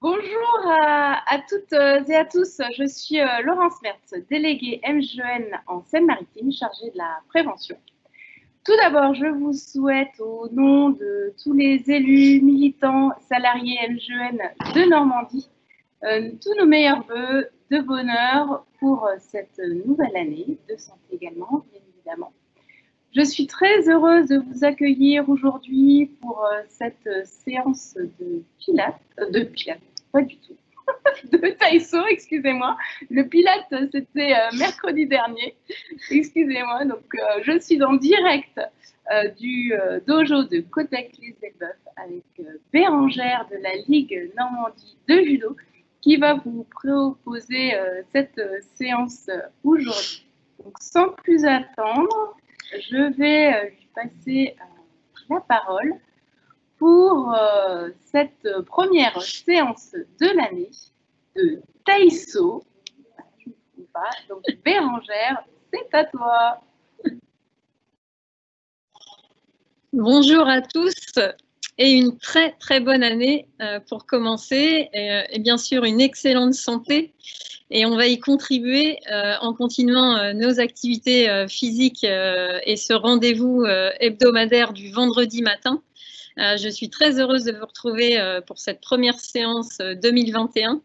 Bonjour à toutes et à tous, je suis Laurence Mertz, déléguée MJEN en Seine-Maritime, chargée de la prévention. Tout d'abord, je vous souhaite au nom de tous les élus, militants, salariés MJEN de Normandie, tous nos meilleurs vœux de bonheur pour cette nouvelle année, de santé également, bien évidemment. Je suis très heureuse de vous accueillir aujourd'hui pour cette séance de pilates, pas du tout, de taïso, excusez-moi. Le pilates, c'était mercredi dernier, excusez-moi. Donc, je suis en direct du dojo de Cotec-les-Elbeuf avec Bérangère de la Ligue Normandie de judo qui va vous proposer cette séance aujourd'hui. Donc, sans plus attendre, je vais lui passer la parole pour cette première séance de l'année de taïso. Je ne trouve pas. Donc, Bérangère, c'est à toi. Bonjour à tous et une très très bonne année pour commencer et bien sûr une excellente santé. Et on va y contribuer en continuant nos activités physiques et ce rendez-vous hebdomadaire du vendredi matin. Je suis très heureuse de vous retrouver pour cette première séance 2021.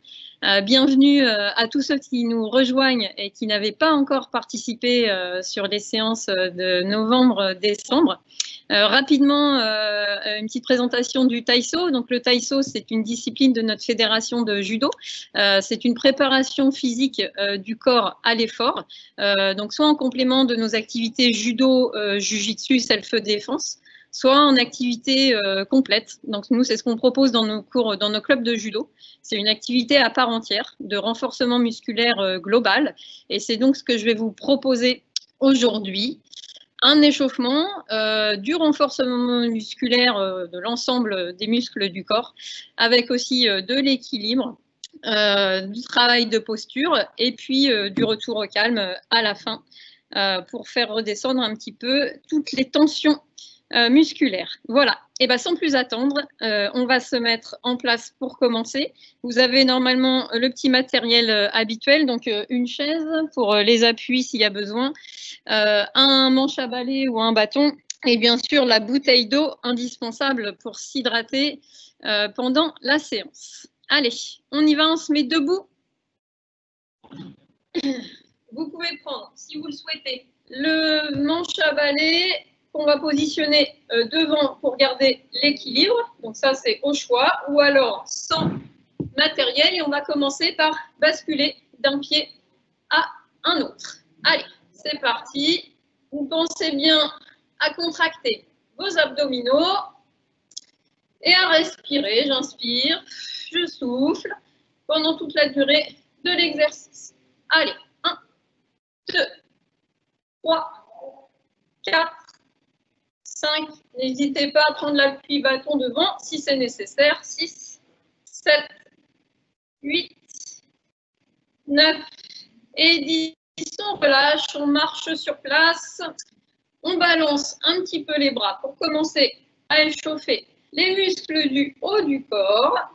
Bienvenue à tous ceux qui nous rejoignent et qui n'avaient pas encore participé sur les séances de novembre-décembre. Rapidement, une petite présentation du taïso. Donc, le taïso, c'est une discipline de notre fédération de judo. C'est une préparation physique du corps à l'effort. Donc, soit en complément de nos activités judo, jujitsu, self-défense, soit en activité complète. Donc, nous, c'est ce qu'on propose dans nos cours, dans nos clubs de judo. C'est une activité à part entière de renforcement musculaire global. Et c'est donc ce que je vais vous proposer aujourd'hui. Un échauffement, du renforcement musculaire de l'ensemble des muscles du corps, avec aussi de l'équilibre, du travail de posture et puis du retour au calme à la fin pour faire redescendre un petit peu toutes les tensions musculaires. Voilà, et bien sans plus attendre, on va se mettre en place pour commencer. Vous avez normalement le petit matériel habituel, donc une chaise pour les appuis s'il y a besoin, un manche à balai ou un bâton et bien sûr la bouteille d'eau indispensable pour s'hydrater pendant la séance. Allez, on y va, on se met debout. Vous pouvez prendre, si vous le souhaitez, le manche à balai qu'on va positionner devant pour garder l'équilibre. Donc ça, c'est au choix. Ou alors sans matériel. Et on va commencer par basculer d'un pied à un autre. Allez, c'est parti. Vous pensez bien à contracter vos abdominaux et à respirer. J'inspire, je souffle pendant toute la durée de l'exercice. Allez, 1, 2, 3, 4, 5. N'hésitez pas à prendre l'appui bâton devant si c'est nécessaire. 6, 7, 8, 9 et 10. On relâche, on marche sur place. On balance un petit peu les bras pour commencer à échauffer les muscles du haut du corps.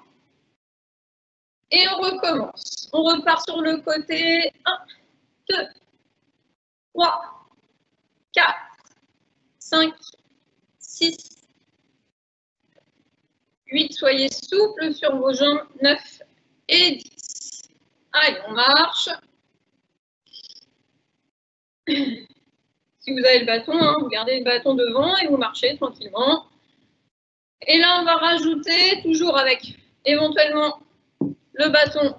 Et on recommence. On repart sur le côté. 1, 2, 3, 4, 5, 6, 8. Soyez souple sur vos jambes. 9 et 10. Allez, on marche. Si vous avez le bâton, hein, vous gardez le bâton devant et vous marchez tranquillement. Et là, on va rajouter, toujours avec éventuellement le bâton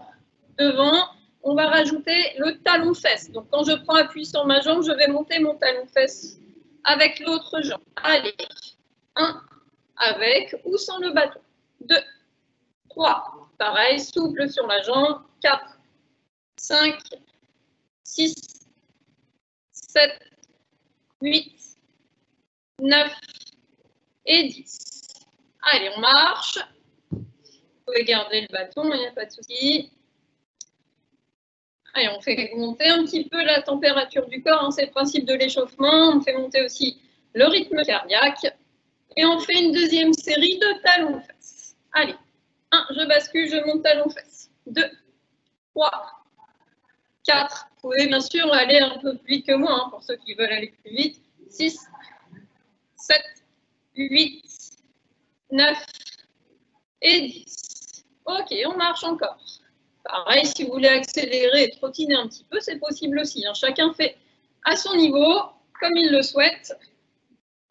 devant, on va rajouter le talon-fesse. Donc, quand je prends appui sur ma jambe, je vais monter mon talon-fesse avec l'autre jambe. Allez, 1, avec ou sans le bâton. 2, 3, pareil, souple sur la jambe. 4, 5, 6, 7, 8, 9 et 10. Allez, on marche. Vous pouvez garder le bâton, il n'y a pas de souci. Allez, on fait monter un petit peu la température du corps, hein, c'est le principe de l'échauffement. On fait monter aussi le rythme cardiaque. Et on fait une deuxième série de talons-fesses. Allez, 1, je bascule, je monte talon fesse. 2, 3, 4. Vous pouvez bien sûr aller un peu plus vite que moi, hein, pour ceux qui veulent aller plus vite. 6, 7, 8, 9 et 10. Ok, on marche encore. Pareil, si vous voulez accélérer et trottiner un petit peu, c'est possible aussi, hein. Chacun fait à son niveau, comme il le souhaite.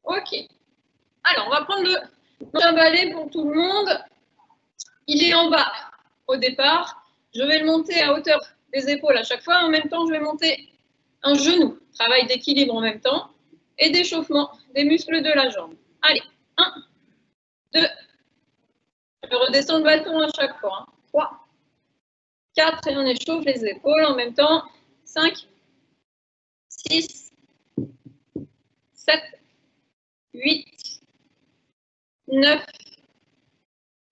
Ok. Alors, on va prendre le balai pour tout le monde. Il est en bas au départ. Je vais le monter à hauteur des épaules à chaque fois. En même temps, je vais monter un genou. Travail d'équilibre en même temps. Et d'échauffement des muscles de la jambe. Allez, 1, 2. Je redescends le bâton à chaque fois. 3, 4 et on échauffe les épaules en même temps. 5, 6, 7, 8, 9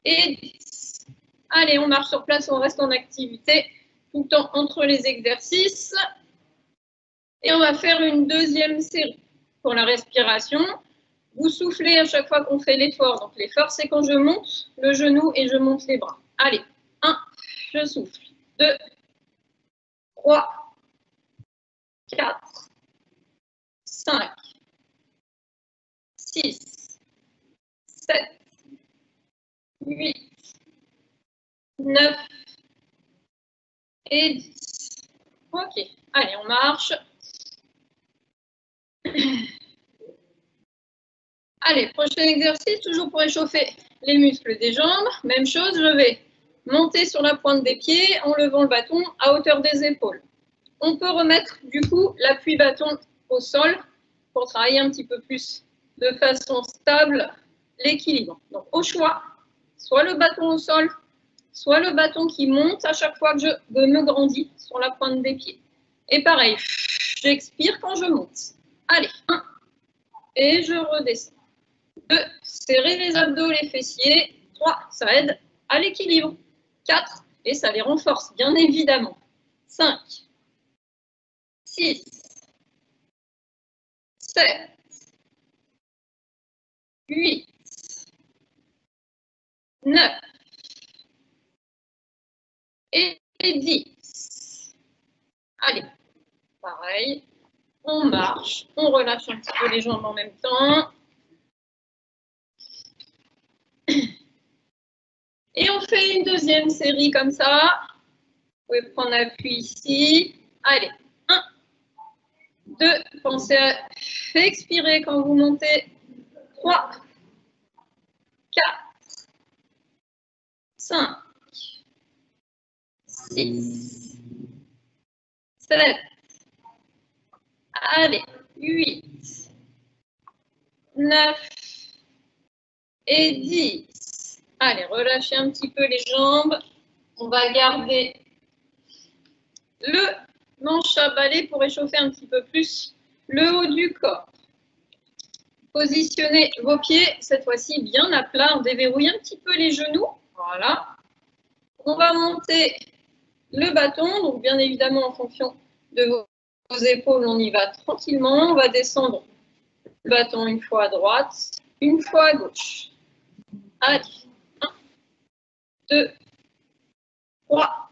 et 10. Allez, on marche sur place, on reste en activité tout le temps entre les exercices. Et on va faire une deuxième série pour la respiration. Vous soufflez à chaque fois qu'on fait l'effort. Donc l'effort, c'est quand je monte le genou et je monte les bras. Allez, 1, je souffle. 2, 3, 4, 5, 6, 7, 8, 9 et 10. Ok, allez, on marche. Allez, prochain exercice, toujours pour échauffer les muscles des jambes. Même chose, je vais monter sur la pointe des pieds en levant le bâton à hauteur des épaules. On peut remettre du coup l'appui bâton au sol pour travailler un petit peu plus de façon stable l'équilibre. Donc au choix, soit le bâton au sol, soit le bâton qui monte à chaque fois que je me grandis sur la pointe des pieds. Et pareil, j'expire quand je monte. Allez, 1, et je redescends. 2, serrer les abdos, les fessiers. 3, ça aide à l'équilibre. 4, et ça les renforce, bien évidemment. 5, 6, 7, 8, 9 et 10. Allez, pareil, on marche, on relâche un petit peu les jambes en même temps. Et on fait une deuxième série comme ça. Vous pouvez prendre appui ici. Allez, 1, 2, pensez à expirer quand vous montez. 3, 4, 5, 6, 7, allez, 8, 9 et 10. Allez, relâchez un petit peu les jambes. On va garder le manche à balai pour échauffer un petit peu plus le haut du corps. Positionnez vos pieds, cette fois-ci bien à plat. On déverrouille un petit peu les genoux. Voilà. On va monter le bâton. Donc, bien évidemment, en fonction de vos épaules, on y va tranquillement. On va descendre le bâton une fois à droite, une fois à gauche. Allez. 1, 2, 3,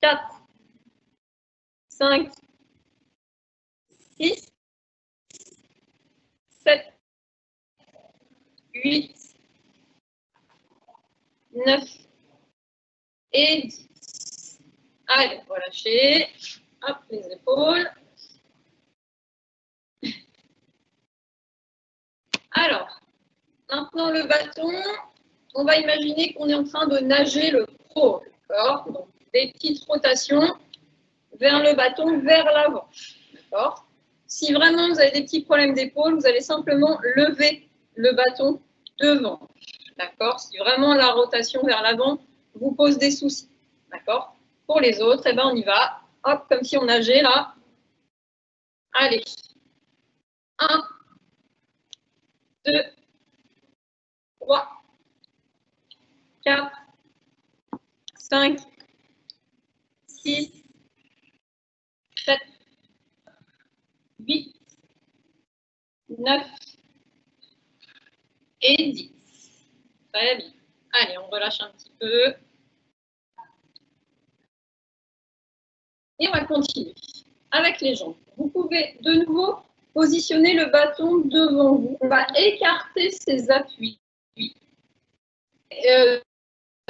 4, 5, 6, 7, 8, 9 et 10. Allez, relâchez. Hop, les épaules. Alors, maintenant le bâton, on va imaginer qu'on est en train de nager le crawl. D'accord? Donc, des petites rotations vers le bâton, vers l'avant. D'accord? Si vraiment vous avez des petits problèmes d'épaule, vous allez simplement lever le bâton devant. D'accord? Si vraiment la rotation vers l'avant vous pose des soucis. D'accord? Pour les autres, eh ben, on y va. Hop, comme si on nageait là. Allez. 1, 2, 3, 4, 5, 6, 7, 8, 9 et 10. Très bien. Allez, on relâche un petit peu. Et on va continuer avec les jambes. Vous pouvez de nouveau positionner le bâton devant vous. On va écarter ses appuis.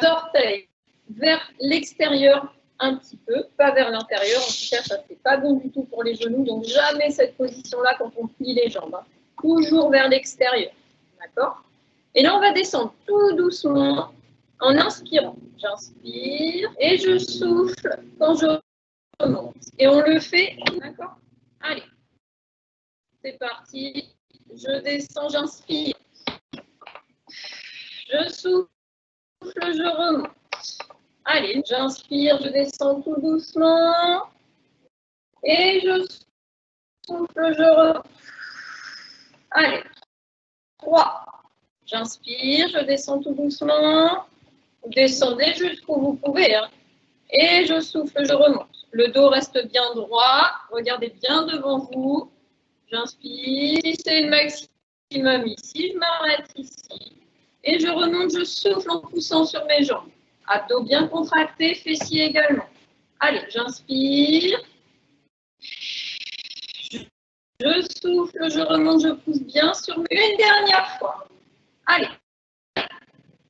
Orteils vers l'extérieur un petit peu, pas vers l'intérieur. En tout cas, ça c'est pas bon du tout pour les genoux. Donc jamais cette position-là quand on plie les jambes. Hein. Toujours vers l'extérieur. D'accord? Et là, on va descendre tout doucement en inspirant. J'inspire et je souffle quand je remonte. Et on le fait, d'accord? Allez, c'est parti. Je descends, j'inspire. Je souffle, je remonte. Allez, j'inspire, je descends tout doucement. Et je souffle, je remonte. Allez, 3. J'inspire, je descends tout doucement. Vous descendez jusqu'où vous pouvez. Hein. Et je souffle, je remonte. Le dos reste bien droit. Regardez bien devant vous. J'inspire. Si c'est le maximum ici, je m'arrête ici. Et je remonte, je souffle en poussant sur mes jambes. Abdos bien contractés, fessiers également. Allez, j'inspire. Je souffle, je remonte, je pousse bien sur mes... Une dernière fois. Allez.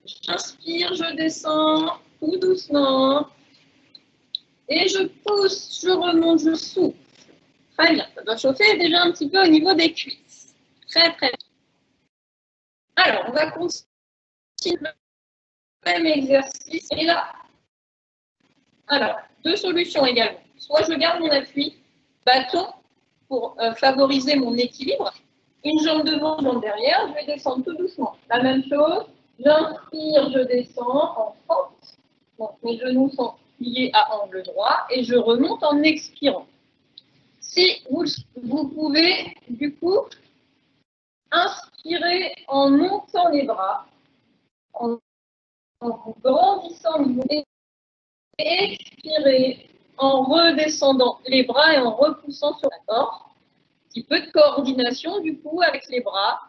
J'inspire, je descends tout doucement. Et je pousse, je remonte, je souffle. Très bien. Ça doit chauffer déjà un petit peu au niveau des cuisses. Très, très bien. Alors, on va continuer le même exercice. Et là, alors, 2 solutions également. Soit je garde mon appui bâton pour favoriser mon équilibre. Une jambe devant, une jambe derrière. Je vais descendre tout doucement. La même chose. J'inspire, je descends en force. Donc, mes genoux sont pliés à angle droit et je remonte en expirant. Si vous pouvez, du coup, inspirer en montant les bras, en grandissant le nez, et expirer en redescendant les bras et en repoussant sur la corde. Un petit peu de coordination, du coup, avec les bras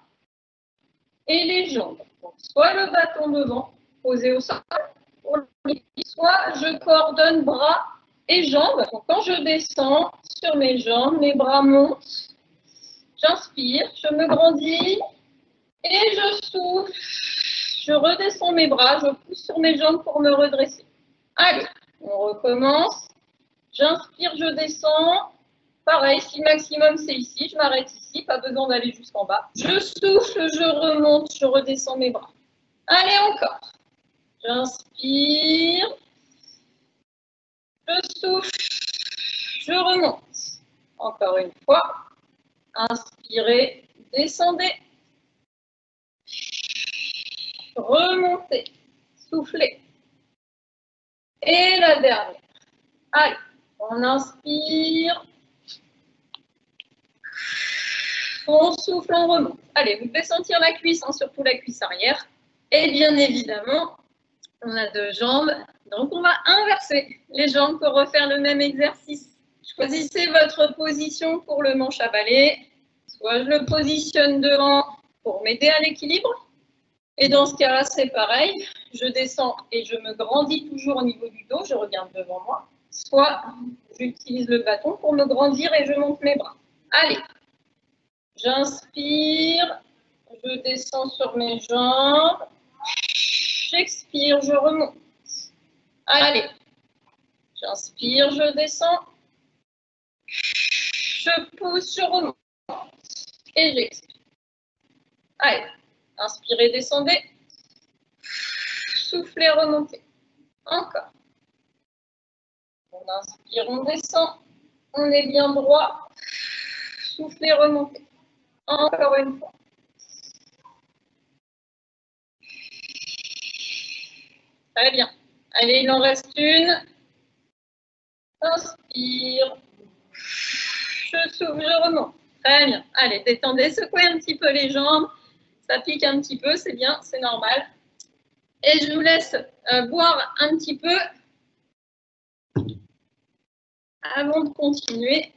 et les jambes. Donc, soit le bâton devant, posé au sol, soit je coordonne bras et jambes. Donc, quand je descends sur mes jambes, mes bras montent, j'inspire, je me grandis et je souffle. Je redescends mes bras, je pousse sur mes jambes pour me redresser. Allez, on recommence. J'inspire, je descends. Pareil, si maximum c'est ici, je m'arrête ici, pas besoin d'aller jusqu'en bas. Je souffle, je remonte, je redescends mes bras. Allez, encore. J'inspire. Je souffle, je remonte. Encore une fois. Inspirez, descendez. Remontez, soufflez. Et la dernière. Allez, on inspire. On souffle, on remonte. Allez, vous devez sentir la cuisse, hein, surtout la cuisse arrière. Et bien évidemment, on a 2 jambes. Donc, on va inverser les jambes pour refaire le même exercice. Choisissez votre position pour le manche à balai. Soit je le positionne devant pour m'aider à l'équilibre. Et dans ce cas-là, c'est pareil. Je descends et je me grandis toujours au niveau du dos. Je regarde devant moi. Soit j'utilise le bâton pour me grandir et je monte mes bras. Allez. J'inspire. Je descends sur mes jambes. J'expire, je remonte. Allez. J'inspire, je descends. Je pousse, je remonte. Et j'expire. Allez. Inspirez, descendez. Soufflez, remontez. Encore. On inspire, on descend. On est bien droit. Soufflez, remontez. Encore une fois. Très bien. Allez, il en reste une. Inspire. Je souffle, je remonte. Très bien. Allez, détendez, secouez un petit peu les jambes. Ça pique un petit peu, c'est bien, c'est normal. Et je vous laisse boire un petit peu avant de continuer.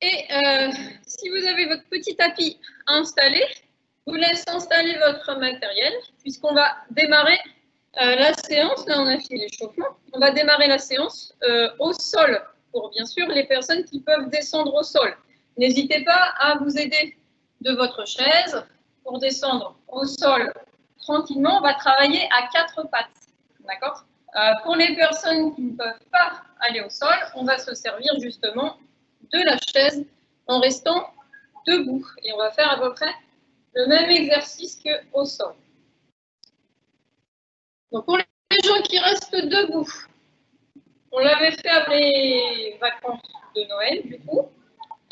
Et si vous avez votre petit tapis installé, vous laissez installer votre matériel puisqu'on va démarrer la séance. Là, on a fait l'échauffement. On va démarrer la séance au sol pour bien sûr les personnes qui peuvent descendre au sol. N'hésitez pas à vous aider de votre chaise pour descendre au sol tranquillement. On va travailler à 4 pattes. D'accord ? Pour les personnes qui ne peuvent pas aller au sol, on va se servir justement de la chaise en restant debout. Et on va faire à peu près le même exercice qu'au sol. Donc pour les gens qui restent debout, on l'avait fait après les vacances de Noël du coup.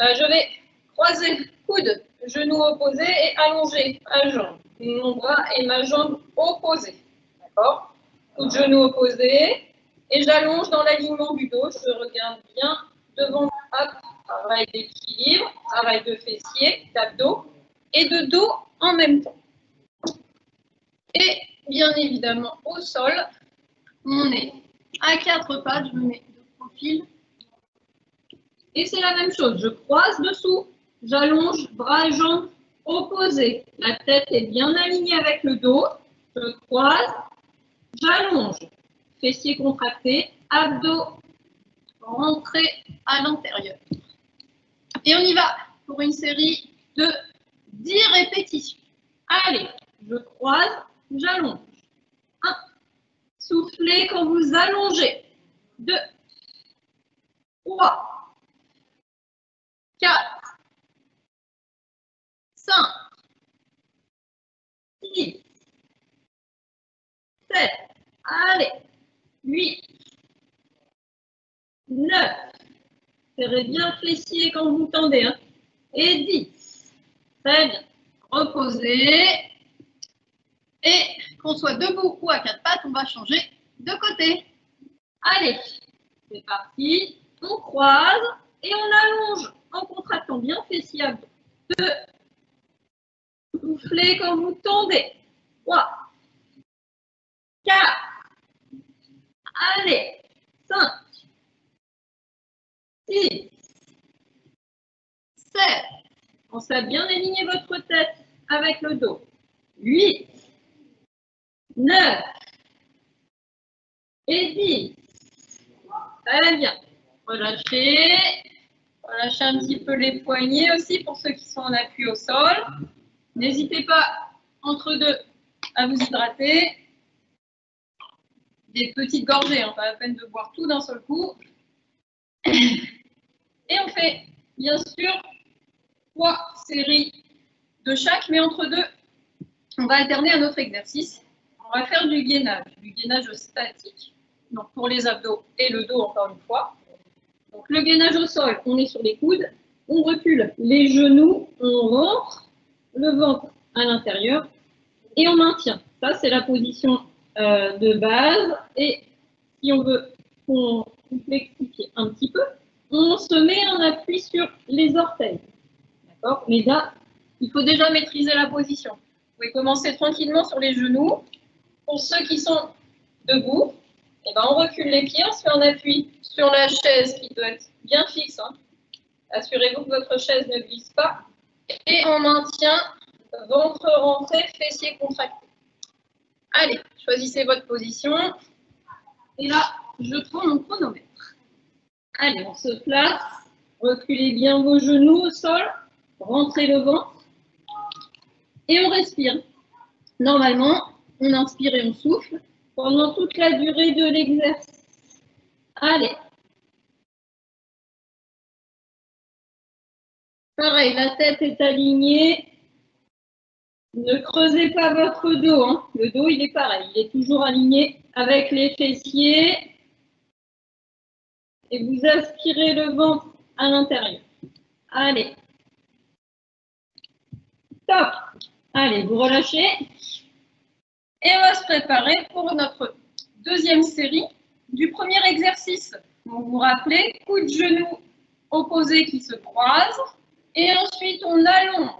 Je vais croiser coude, genou opposé et allonger ma jambe. Mon bras et ma jambe opposés. D'accord ? Coude, genou opposé. Et j'allonge dans l'alignement du dos. Je regarde bien devant moi. Travail d'équilibre, travail de fessiers, d'abdos et de dos en même temps. Et bien évidemment au sol, on est à 4 pattes. Je me mets de profil. Et c'est la même chose, je croise dessous, j'allonge, bras et jambes opposés. La tête est bien alignée avec le dos, je croise, j'allonge, fessiers contractés, abdos rentrés à l'intérieur. Et on y va pour une série de 10 répétitions. Allez, je croise, j'allonge. 1, soufflez quand vous allongez. 2, 3, 4, 5, 6, 7, allez, 8, 9, serrez bien fessier quand vous tendez, hein, et 10, très bien, reposez, et qu'on soit debout ou à 4 pattes, on va changer de côté. Allez, c'est parti, on croise et on allonge en contractant bien fessier abdos. 2, soufflez quand vous tendez. 3, 4, allez, 5, 6, 7, pensez à bien aligner votre tête avec le dos. 8, 9 et 10. Très bien. Relâchez. Relâchez un petit peu les poignets aussi pour ceux qui sont en appui au sol. N'hésitez pas, entre deux, à vous hydrater. Des petites gorgées, hein, pas la peine de boire tout d'un seul coup. Et on fait, bien sûr, 3 séries de chaque, mais entre deux, on va alterner un autre exercice. On va faire du gainage statique, donc pour les abdos et le dos encore une fois. Donc le gainage au sol, on est sur les coudes, on recule les genoux, on rentre le ventre à l'intérieur et on maintient. Ça, c'est la position de base. Et si on veut complexifier un petit peu, on se met en appui sur les orteils. D'accord ? Mais là, il faut déjà maîtriser la position. Vous pouvez commencer tranquillement sur les genoux. Pour ceux qui sont debout, eh ben on recule les pieds, on se fait en appui sur la chaise qui doit être bien fixe. Hein. Assurez-vous que votre chaise ne glisse pas. Et on maintient ventre rentré, fessiers contractés. Allez, choisissez votre position. Et là, je prends mon chronomètre. Allez, on se place. Reculez bien vos genoux au sol. Rentrez le ventre. Et on respire. Normalement, on inspire et on souffle pendant toute la durée de l'exercice. Allez. Pareil, la tête est alignée. Ne creusez pas votre dos. Hein. Le dos, il est pareil. Il est toujours aligné avec les fessiers. Et vous aspirez le ventre à l'intérieur. Allez. Top. Allez, vous relâchez. Et on va se préparer pour notre deuxième série du premier exercice. Donc, vous vous rappelez, coup de genou opposé qui se croise. Et ensuite, on allonge.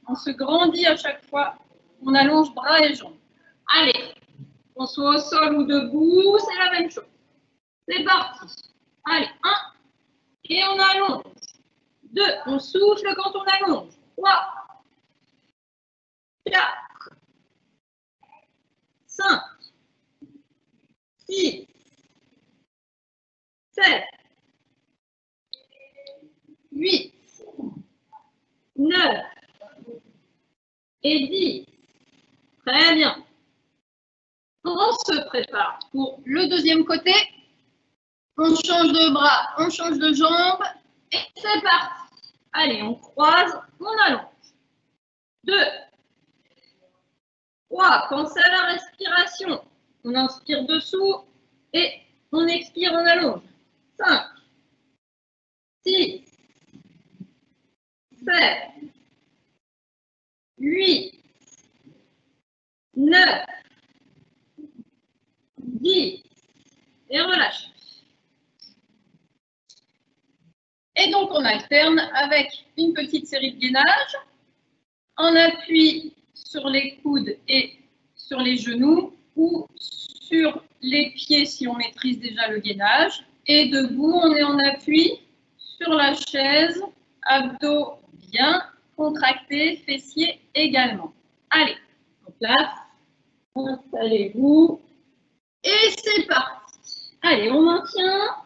On se grandit à chaque fois. On allonge bras et jambes. Allez, qu'on soit au sol ou debout, c'est la même chose. C'est parti. Allez, 1. Et on allonge. 2. On souffle quand on allonge. 3, 4, 5, 6, 7, 8, 9 et 10. Très bien. On se prépare pour le deuxième côté. On change de bras, on change de jambes. Et c'est parti. Allez, on croise, on allonge. 2, 3. Pensez à la respiration. On inspire dessous et on expire, on allonge. 5, 6, 7, 8, 9, 10 et relâche. Et donc, on alterne avec une petite série de gainage. On appuie sur les coudes et sur les genoux ou sur les pieds si on maîtrise déjà le gainage. Et debout, on est en appui sur la chaise, abdos bien contractés, fessiers également. Allez, en place, installez-vous et c'est parti. Allez, on maintient.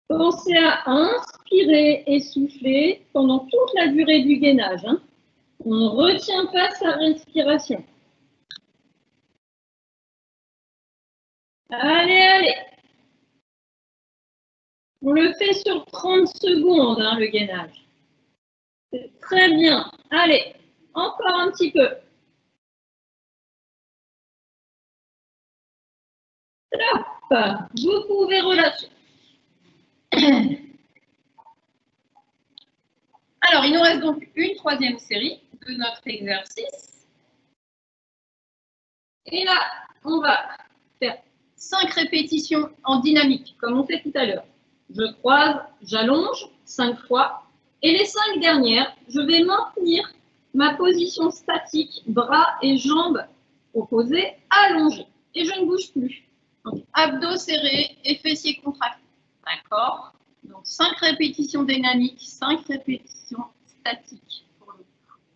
Pensez à inspirer et souffler pendant toute la durée du gainage. Hein. On ne retient pas sa respiration. Allez, allez. On le fait sur 30 secondes, hein, le gainage. C'est très bien. Allez, encore un petit peu. Hop, vous pouvez relâcher. Alors, il nous reste donc une troisième série de notre exercice. Et là, on va faire 5 répétitions en dynamique, comme on fait tout à l'heure. Je croise, j'allonge 5 fois. Et les 5 dernières, je vais maintenir ma position statique, bras et jambes opposés, allongés. Et je ne bouge plus. Donc, abdos serrés et fessiers contractés. D'accord? Donc, 5 répétitions dynamiques, 5 répétitions statiques.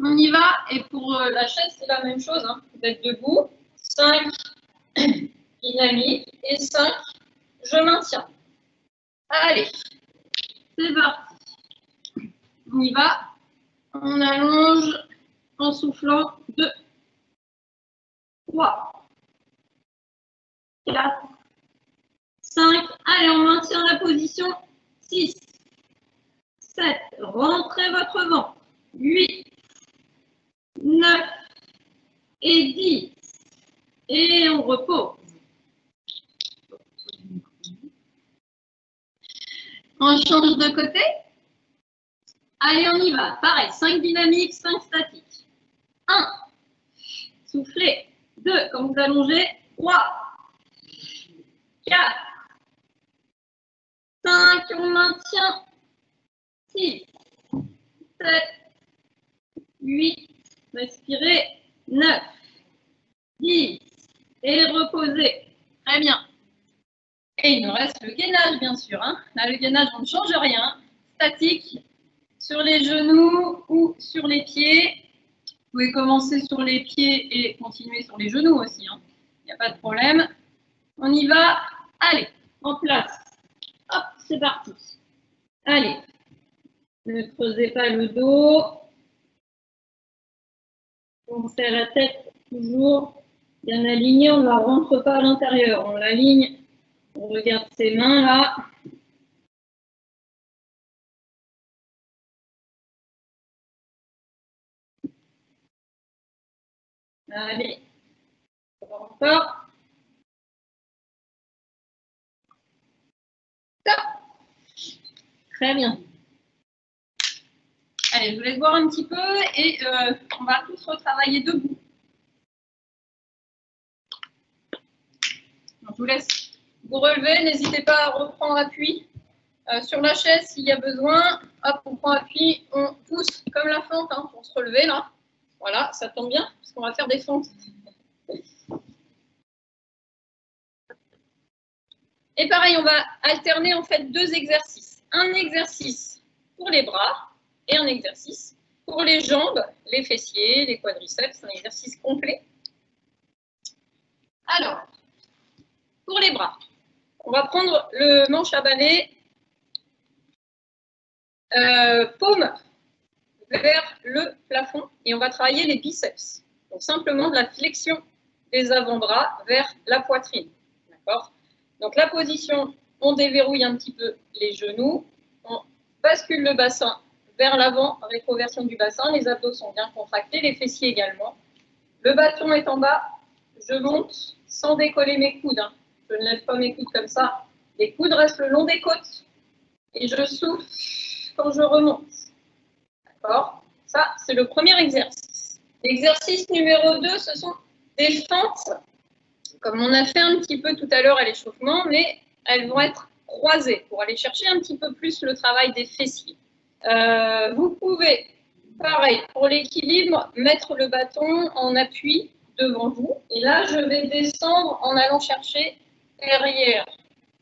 On y va. Et pour la chaise, c'est la même chose. Hein. Vous êtes debout. 5 dynamiques et 5, je maintiens. Allez, c'est parti. On y va. On allonge en soufflant. 2, 3, 4, 5. Allez, on maintient la position. 6, 7. Rentrez votre ventre. 8, 9 et 10. Et on repose. On change de côté. Allez, on y va. Pareil, 5 dynamiques, 5 statiques. 1. Soufflez. 2. Quand vous allongez. 3. 4. 5. On maintient. 6. 7. 8. Respirez. 9. 10. Et reposez. Très bien. Et il nous reste le gainage, bien sûr. Hein. Là, le gainage, on ne change rien. Statique. Sur les genoux ou sur les pieds. Vous pouvez commencer sur les pieds et continuer sur les genoux aussi. Il n'y a pas de problème. On y va. Allez, en place. Hop, c'est parti. Allez. Ne creusez pas le dos. Pensez à la tête toujours bien alignée. On ne la rentre pas à l'intérieur. On l'aligne. On regarde ses mains là. Allez, encore. Top. Très bien. Allez, je vous laisse voir un petit peu et on va tous retravailler debout. Donc, je vous laisse vous relever. N'hésitez pas à reprendre appui sur la chaise s'il y a besoin. Hop, on prend appui, on pousse comme la fente hein, pour se relever là. Voilà, ça tombe bien parce qu'on va faire des fentes. Et pareil, on va alterner en fait 2 exercices. Un exercice pour les bras et un exercice pour les jambes, les fessiers, les quadriceps, un exercice complet. Alors, pour les bras, on va prendre le manche à balai, paume vers le plafond et on va travailler les biceps. Donc simplement de la flexion des avant-bras vers la poitrine. D'accord? Donc la position, on déverrouille un petit peu les genoux, on bascule le bassin vers l'avant, rétroversion du bassin, les abdos sont bien contractés, les fessiers également. Le bâton est en bas, je monte sans décoller mes coudes. Hein. Je ne lève pas mes coudes comme ça. Les coudes restent le long des côtes et je souffle quand je remonte. D'accord? Ça, c'est le premier exercice. L'exercice numéro 2, ce sont des fentes, comme on a fait un petit peu tout à l'heure à l'échauffement, mais elles vont être croisées pour aller chercher un petit peu plus le travail des fessiers. Vous pouvez, pareil, pour l'équilibre, mettre le bâton en appui devant vous. Et là, je vais descendre en allant chercher derrière.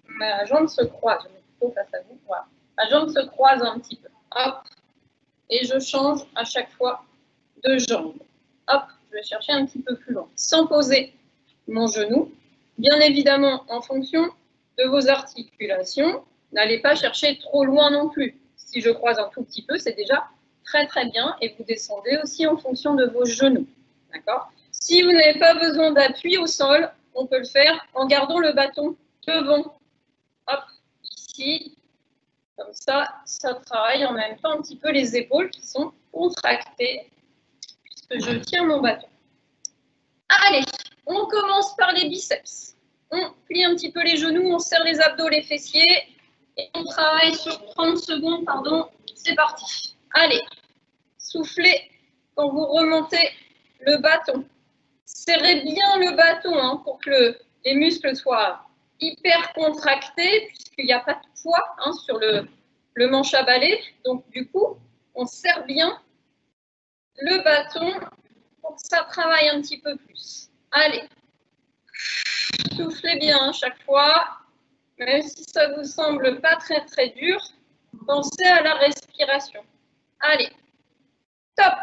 Ma jambe se croise. Je mets plutôt face à vous. Voilà. Ma jambe se croise un petit peu. Hop. Et je change à chaque fois de jambe. Hop, je vais chercher un petit peu plus loin. Sans poser mon genou. Bien évidemment, en fonction de vos articulations, n'allez pas chercher trop loin non plus. Si je croise un tout petit peu, c'est déjà très très bien. Et vous descendez aussi en fonction de vos genoux. D'accord ? Si vous n'avez pas besoin d'appui au sol, on peut le faire en gardant le bâton devant. Hop, ici. Comme ça, ça travaille en même temps un petit peu les épaules qui sont contractées puisque je tiens mon bâton. Allez, on commence par les biceps. On plie un petit peu les genoux, on serre les abdos, les fessiers et on travaille sur 30 secondes, pardon. C'est parti. Allez, soufflez quand vous remontez le bâton. Serrez bien le bâton hein, pour que les muscles soient hyper contractés puisqu'il n'y a pas de poids hein, sur le manche à balai. Donc, du coup, on serre bien le bâton pour que ça travaille un petit peu plus. Allez, soufflez bien chaque fois. Même si ça vous semble pas très très dur, pensez à la respiration. Allez, top.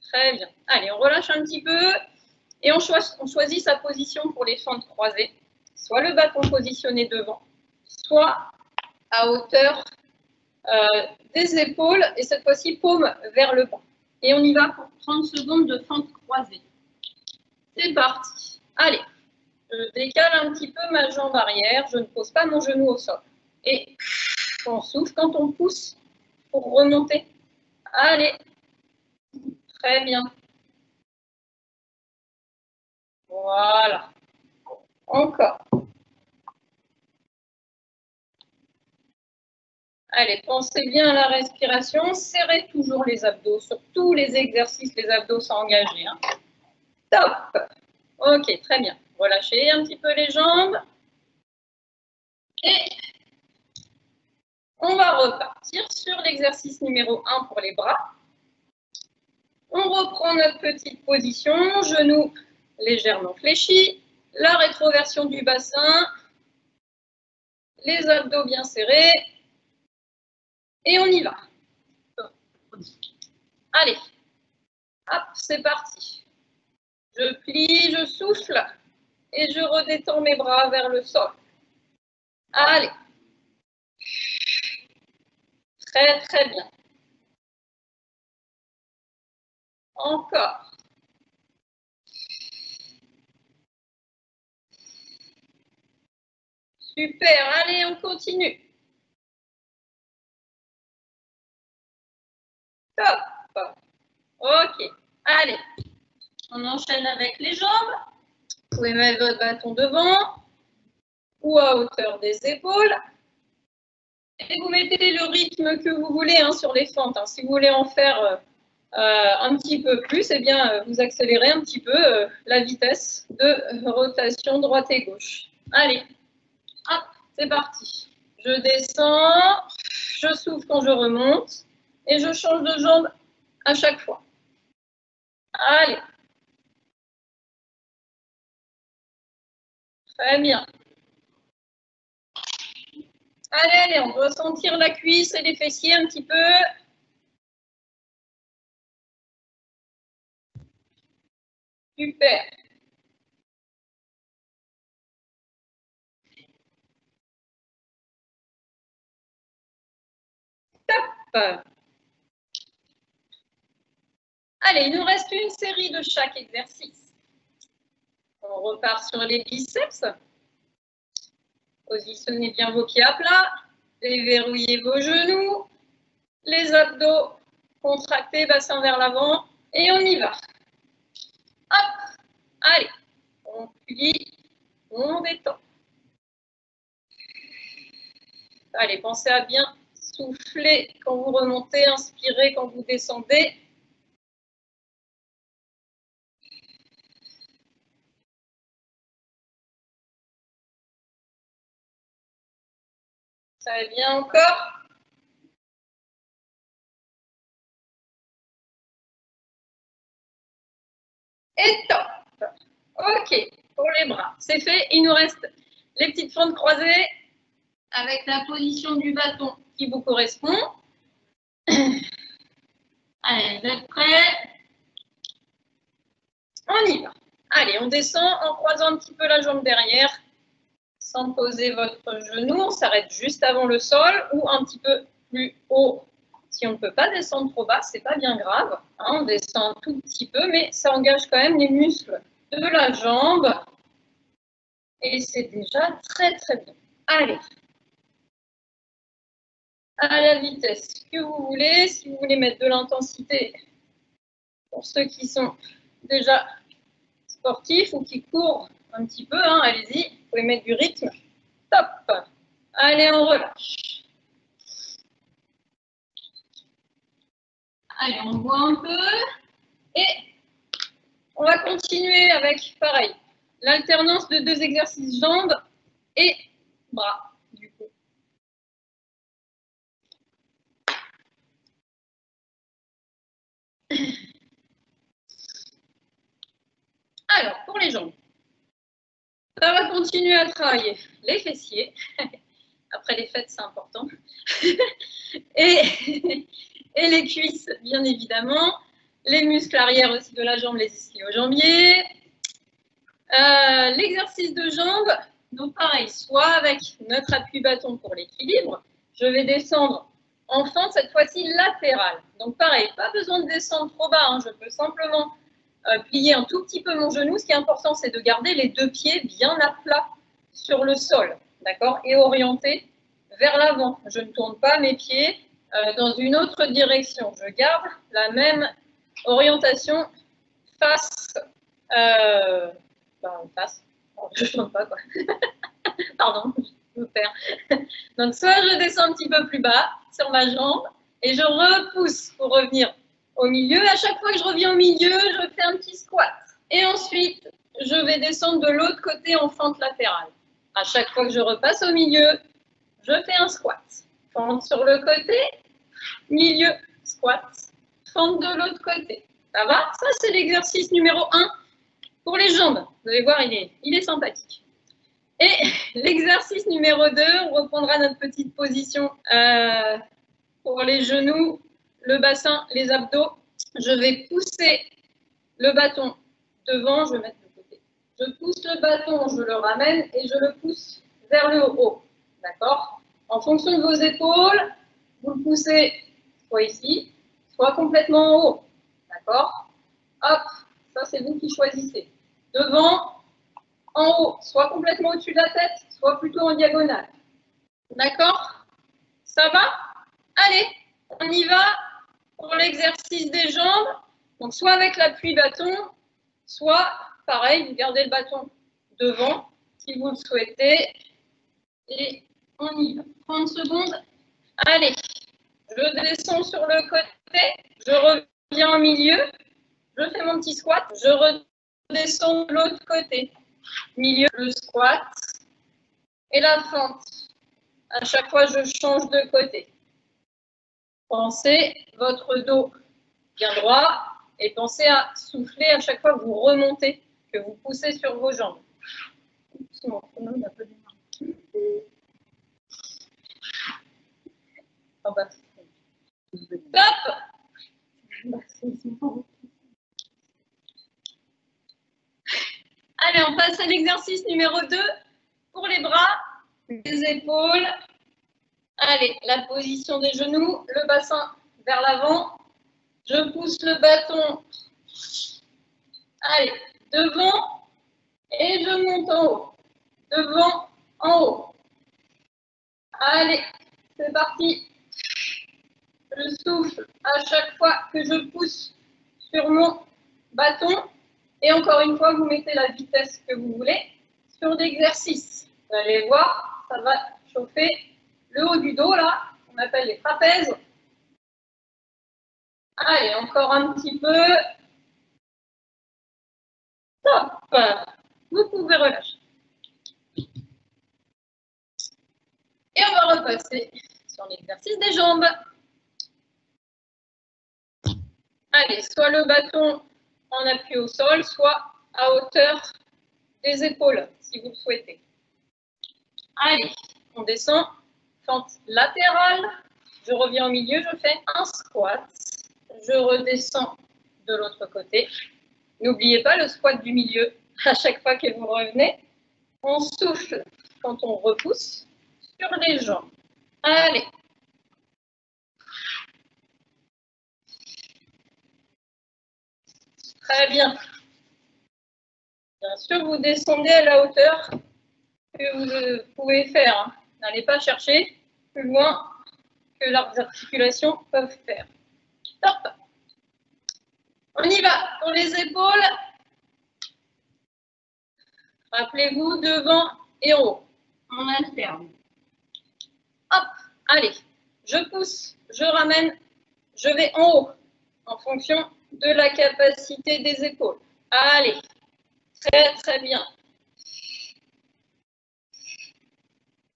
Très bien. Allez, on relâche un petit peu et on choisit sa position pour les fentes croisées. Soit le bâton positionné devant, soit à hauteur des épaules et cette fois-ci paume vers le bas. Et on y va pour 30 secondes de fente croisée. C'est parti. Allez, je décale un petit peu ma jambe arrière, je ne pose pas mon genou au sol. Et on souffle quand on pousse pour remonter. Allez, très bien. Voilà. Encore. Allez, pensez bien à la respiration. Serrez toujours les abdos. Sur tous les exercices, les abdos sont engagés. Hein. Top. Ok, très bien. Relâchez un petit peu les jambes. Et on va repartir sur l'exercice numéro 1 pour les bras. On reprend notre petite position. Genoux légèrement fléchis. La rétroversion du bassin. Les abdos bien serrés. Et on y va. Allez, hop, c'est parti. Je plie, je souffle et je redétends mes bras vers le sol. Allez. Très, très bien. Encore. Super, allez, on continue. Top. Ok, allez. On enchaîne avec les jambes. Vous pouvez mettre votre bâton devant ou à hauteur des épaules. Et vous mettez le rythme que vous voulez hein, sur les fentes. Hein. Si vous voulez en faire un petit peu plus, eh bien, vous accélérez un petit peu la vitesse de rotation droite et gauche. Allez, hop, c'est parti. Je descends, je souffle quand je remonte et je change de jambe à chaque fois. Allez. Très bien. Allez, allez, on doit sentir la cuisse et les fessiers un petit peu. Super. Top. Allez, il nous reste une série de chaque exercice. On repart sur les biceps. Positionnez bien vos pieds à plat. Déverrouillez vos genoux. Les abdos contractés, bassin vers l'avant. Et on y va. Hop. Allez. On plie. On détend. Allez, pensez à bien souffler quand vous remontez, inspirez quand vous descendez. Ça va bien encore. Et top. Ok, pour les bras, c'est fait. Il nous reste les petites fentes croisées avec la position du bâton qui vous correspond. Allez, vous êtes prêts? On y va. Allez, on descend en croisant un petit peu la jambe derrière, sans poser votre genou. On s'arrête juste avant le sol ou un petit peu plus haut. Si on ne peut pas descendre trop bas, c'est pas bien grave. Hein, on descend un tout petit peu, mais ça engage quand même les muscles de la jambe. Et c'est déjà très très bien. Allez. À la vitesse que vous voulez. Si vous voulez mettre de l'intensité, pour ceux qui sont déjà sportifs ou qui courent un petit peu, hein, allez-y. Vous pouvez mettre du rythme. Top. Allez, on relâche. Allez, on voit un peu. Et on va continuer avec, pareil, l'alternance de 2 exercices jambes et bras, du coup. Alors, pour les jambes, ça va continuer à travailler les fessiers. Après les fêtes, c'est important. et les cuisses, bien évidemment. Les muscles arrière aussi de la jambe, les ischio-jambiers. L'exercice de jambes, donc pareil, soit avec notre appui-bâton pour l'équilibre. Je vais descendre en fente, cette fois-ci latérale. Donc pareil, pas besoin de descendre trop bas. Hein. Je peux simplement plier un tout petit peu mon genou. Ce qui est important, c'est de garder les 2 pieds bien à plat sur le sol, d'accord, et orientés vers l'avant. Je ne tourne pas mes pieds dans une autre direction. Je garde la même orientation face. Face. Je ne tourne pas, quoi. Pardon, je me perds. Donc, soit je descends un petit peu plus bas sur ma jambe et je repousse pour revenir au milieu. À chaque fois que je reviens au milieu, je fais un petit squat. Et ensuite, je vais descendre de l'autre côté en fente latérale. À chaque fois que je repasse au milieu, je fais un squat. Fente sur le côté, milieu, squat. Fente de l'autre côté. Ça va? Ça, c'est l'exercice numéro 1 pour les jambes. Vous allez voir, il est sympathique. Et l'exercice numéro 2, on reprendra notre petite position pour les genoux, le bassin, les abdos. Je vais pousser le bâton devant, je vais mettre de côté. Je pousse le bâton, je le ramène et je le pousse vers le haut. D'accord? En fonction de vos épaules, vous le poussez soit ici, soit complètement en haut. D'accord? Hop, ça c'est vous qui choisissez. Devant, en haut, soit complètement au-dessus de la tête, soit plutôt en diagonale. D'accord? Ça va? Allez, on y va pour l'exercice des jambes. Donc, soit avec l'appui bâton, soit, pareil, vous gardez le bâton devant, si vous le souhaitez. Et on y va. 30 secondes. Allez, je descends sur le côté, je reviens au milieu, je fais mon petit squat, je redescends de l'autre côté. Milieu, le squat et la fente. À chaque fois, je change de côté. Pensez votre dos bien droit et pensez à souffler à chaque fois que vous remontez, que vous poussez sur vos jambes. Mon chrono, il a pas démarré. Oh bah. Top. on passe à l'exercice numéro 2 pour les bras, les épaules. Allez, la position des genoux, le bassin vers l'avant. Je pousse le bâton. Allez, devant et je monte en haut. Devant, en haut. Allez, c'est parti. Je souffle à chaque fois que je pousse sur mon bâton. Et encore une fois, vous mettez la vitesse que vous voulez sur l'exercice. Vous allez voir, ça va chauffer le haut du dos, là, on appelle les trapèzes. Allez, encore un petit peu. Top. Vous pouvez relâcher. Et on va repasser sur l'exercice des jambes. Allez, soit le bâton en appui au sol, soit à hauteur des épaules, si vous le souhaitez. Allez, on descend, fente latérale, je reviens au milieu, je fais un squat, je redescends de l'autre côté. N'oubliez pas le squat du milieu à chaque fois que vous revenez. On souffle quand on repousse sur les jambes. Allez. Très bien. Bien sûr, vous descendez à la hauteur que vous pouvez faire. Hein. N'allez pas chercher plus loin que leurs articulations peuvent faire. Top. On y va pour les épaules. Rappelez-vous, devant et en haut. On alterne. Hop, allez. Je pousse, je ramène, je vais en haut en fonction de la capacité des épaules. Allez. Très, très bien.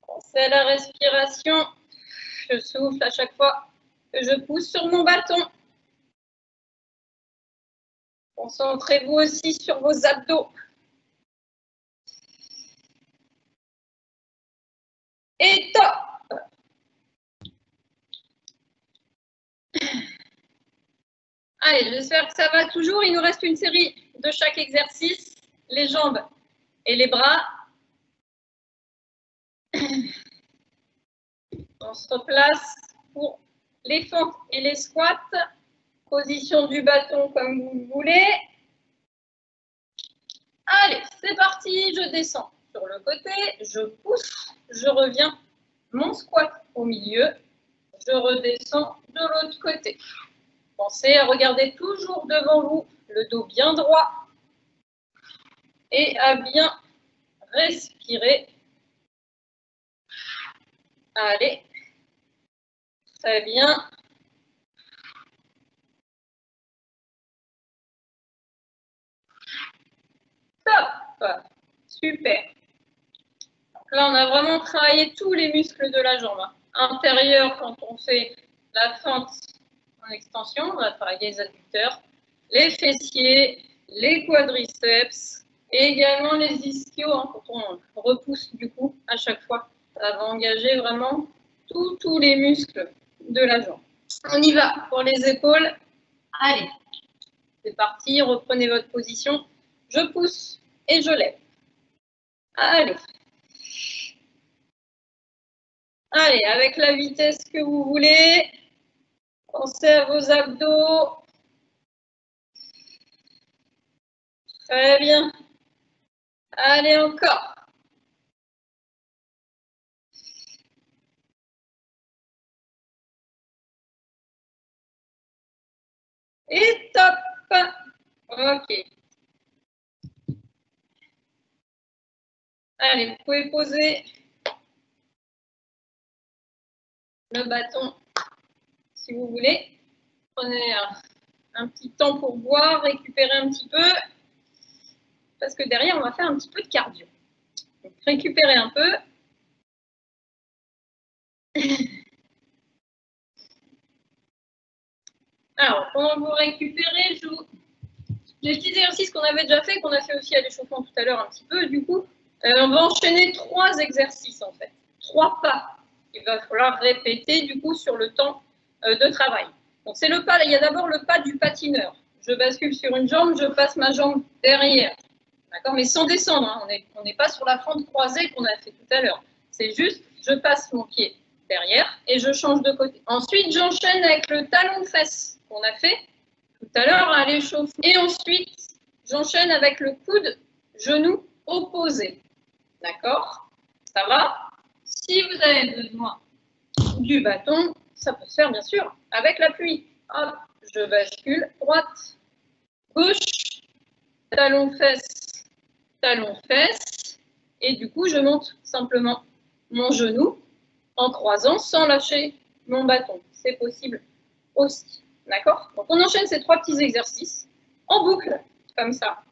Pensez à la respiration. Je souffle à chaque fois que je pousse sur mon bâton. Concentrez-vous aussi sur vos abdos. Et top! Allez, j'espère que ça va toujours. Il nous reste une série de chaque exercice. Les jambes et les bras. On se replace pour les fentes et les squats. Position du bâton comme vous voulez. Allez, c'est parti. Je descends sur le côté. Je pousse. Je reviens. Mon squat au milieu. Je redescends de l'autre côté. Pensez à regarder toujours devant vous, le dos bien droit. Et à bien respirer. Allez. Très bien. Top. Super. Donc là, on a vraiment travaillé tous les muscles de la jambe. Intérieur, quand on fait la fente en extension, on va travailler les adducteurs, les fessiers, les quadriceps et également les ischios, quand on repousse du coup à chaque fois. Ça va engager vraiment tous les muscles de la jambe. On y va pour les épaules. Allez, c'est parti, reprenez votre position. Je pousse et je lève. Allez. Allez, avec la vitesse que vous voulez. Pensez à vos abdos. Très bien. Allez, encore. Et top. Ok. Allez, vous pouvez poser le bâton si vous voulez. Prenez un petit temps pour boire, récupérer un petit peu. Parce que derrière, on va faire un petit peu de cardio. Donc, récupérez un peu. Alors, pendant que vous récupérez, les petits exercices qu'on avait déjà fait, qu'on a fait aussi à l'échauffement tout à l'heure un petit peu, du coup, on va enchaîner 3 exercices en fait, 3 pas. Il va falloir répéter du coup sur le temps de travail. Donc c'est le pas, il y a d'abord le pas du patineur. Je bascule sur une jambe, je passe ma jambe derrière. D'accord, mais sans descendre, hein. On n'est pas sur la fente croisée qu'on a fait tout à l'heure. C'est juste, je passe mon pied derrière et je change de côté. Ensuite, j'enchaîne avec le talon de fesse qu'on a fait tout à l'heure à l'échauffe. Et ensuite, j'enchaîne avec le coude genou opposé. D'accord? Ça va? Si vous avez besoin du bâton, ça peut se faire bien sûr avec l'appui. Hop, je bascule droite, gauche, talon fesse, et du coup je monte simplement mon genou en croisant sans lâcher mon bâton. C'est possible aussi. D'accord? Donc on enchaîne ces 3 petits exercices en boucle, comme ça,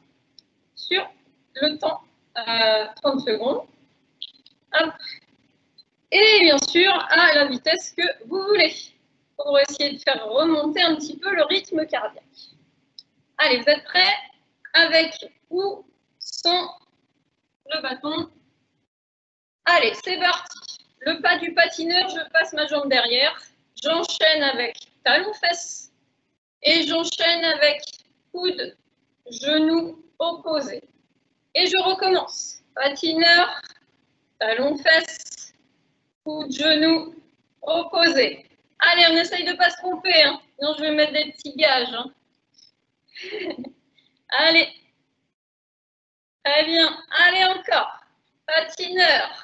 sur le temps 30 secondes. Hop. Et bien sûr, à la vitesse que vous voulez, pour essayer de faire remonter un petit peu le rythme cardiaque. Allez, vous êtes prêts? Avec ou sans le bâton? Allez, c'est parti. Le pas du patineur, je passe ma jambe derrière. J'enchaîne avec talon-fesse. Et j'enchaîne avec coude, genou opposé. Et je recommence. Patineur, talon-fesse, coude, genou opposé. Allez, on essaye de ne pas se tromper, hein. Sinon je vais mettre des petits gages. Hein. Allez. Très bien. Allez encore. Patineur,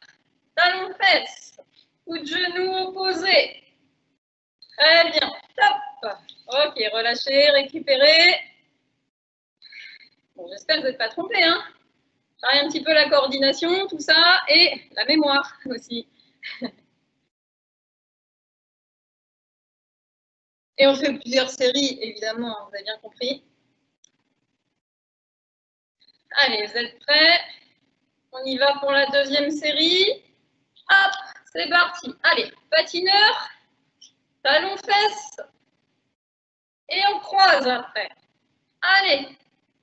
talon-fesse, coude, genou opposé. Très bien. Top. Ok, relâchez, récupérez. Bon, j'espère que vous n'êtes pas trompés, hein. Travaille un petit peu la coordination, tout ça, et la mémoire aussi. Et on fait plusieurs séries, évidemment, vous avez bien compris. Allez, vous êtes prêts? On y va pour la deuxième série. Hop, c'est parti. Allez, patineur, talon-fesse, et on croise après. Allez,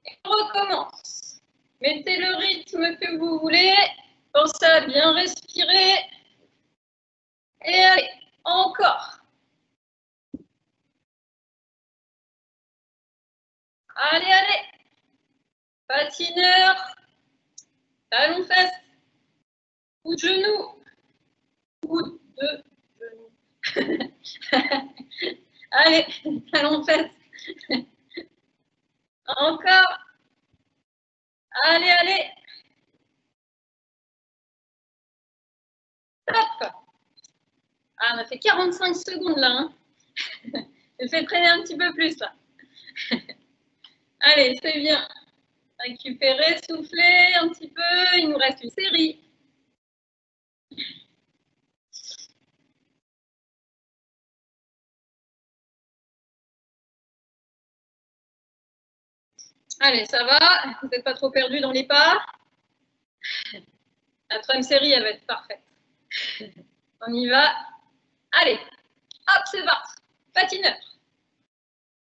et on recommence. Mettez le rythme que vous voulez. Pensez à bien respirer. Et allez, encore. Allez, allez. Patineur, talon-fesse, coup de genou, coup de genou. Allez, talon-fesse. Encore. Allez, allez. Top. Ah, on a fait 45 secondes là. Hein. Je fais traîner un petit peu plus là. Allez, c'est bien. Récupérez, soufflez un petit peu. Il nous reste une série. Allez, ça va? Vous n'êtes pas trop perdu dans les pas? La troisième série, elle va être parfaite. On y va. Allez, hop, c'est parti. Patineur.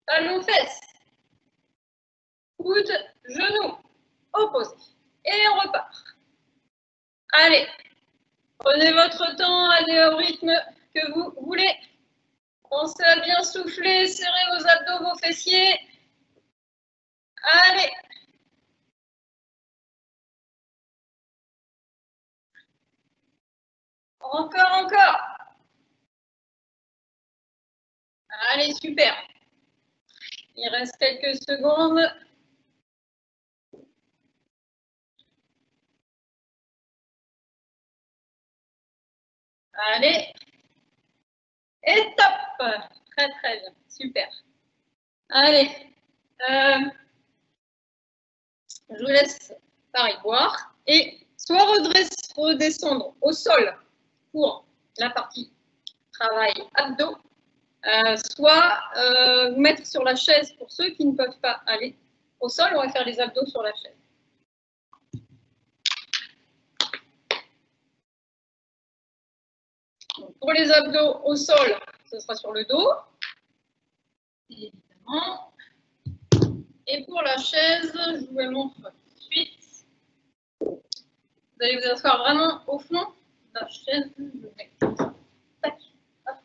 Talon-fesse. Coude, genou. Opposé. Et on repart. Allez, prenez votre temps, allez au rythme que vous voulez. Pensez à bien souffler, serrez vos abdos, vos fessiers. Allez. Encore, encore. Allez, super. Il reste quelques secondes. Allez. Et top. Très, très bien. Super. Allez. Je vous laisse pareil boire. Et soit redescendre au sol pour la partie travail abdos, soit vous mettre sur la chaise pour ceux qui ne peuvent pas aller au sol. On va faire les abdos sur la chaise. Donc, pour les abdos au sol, ce sera sur le dos, évidemment. Et pour la chaise, je vous le montre tout de suite. Vous allez vous asseoir vraiment au fond de la chaise. Tac, hop.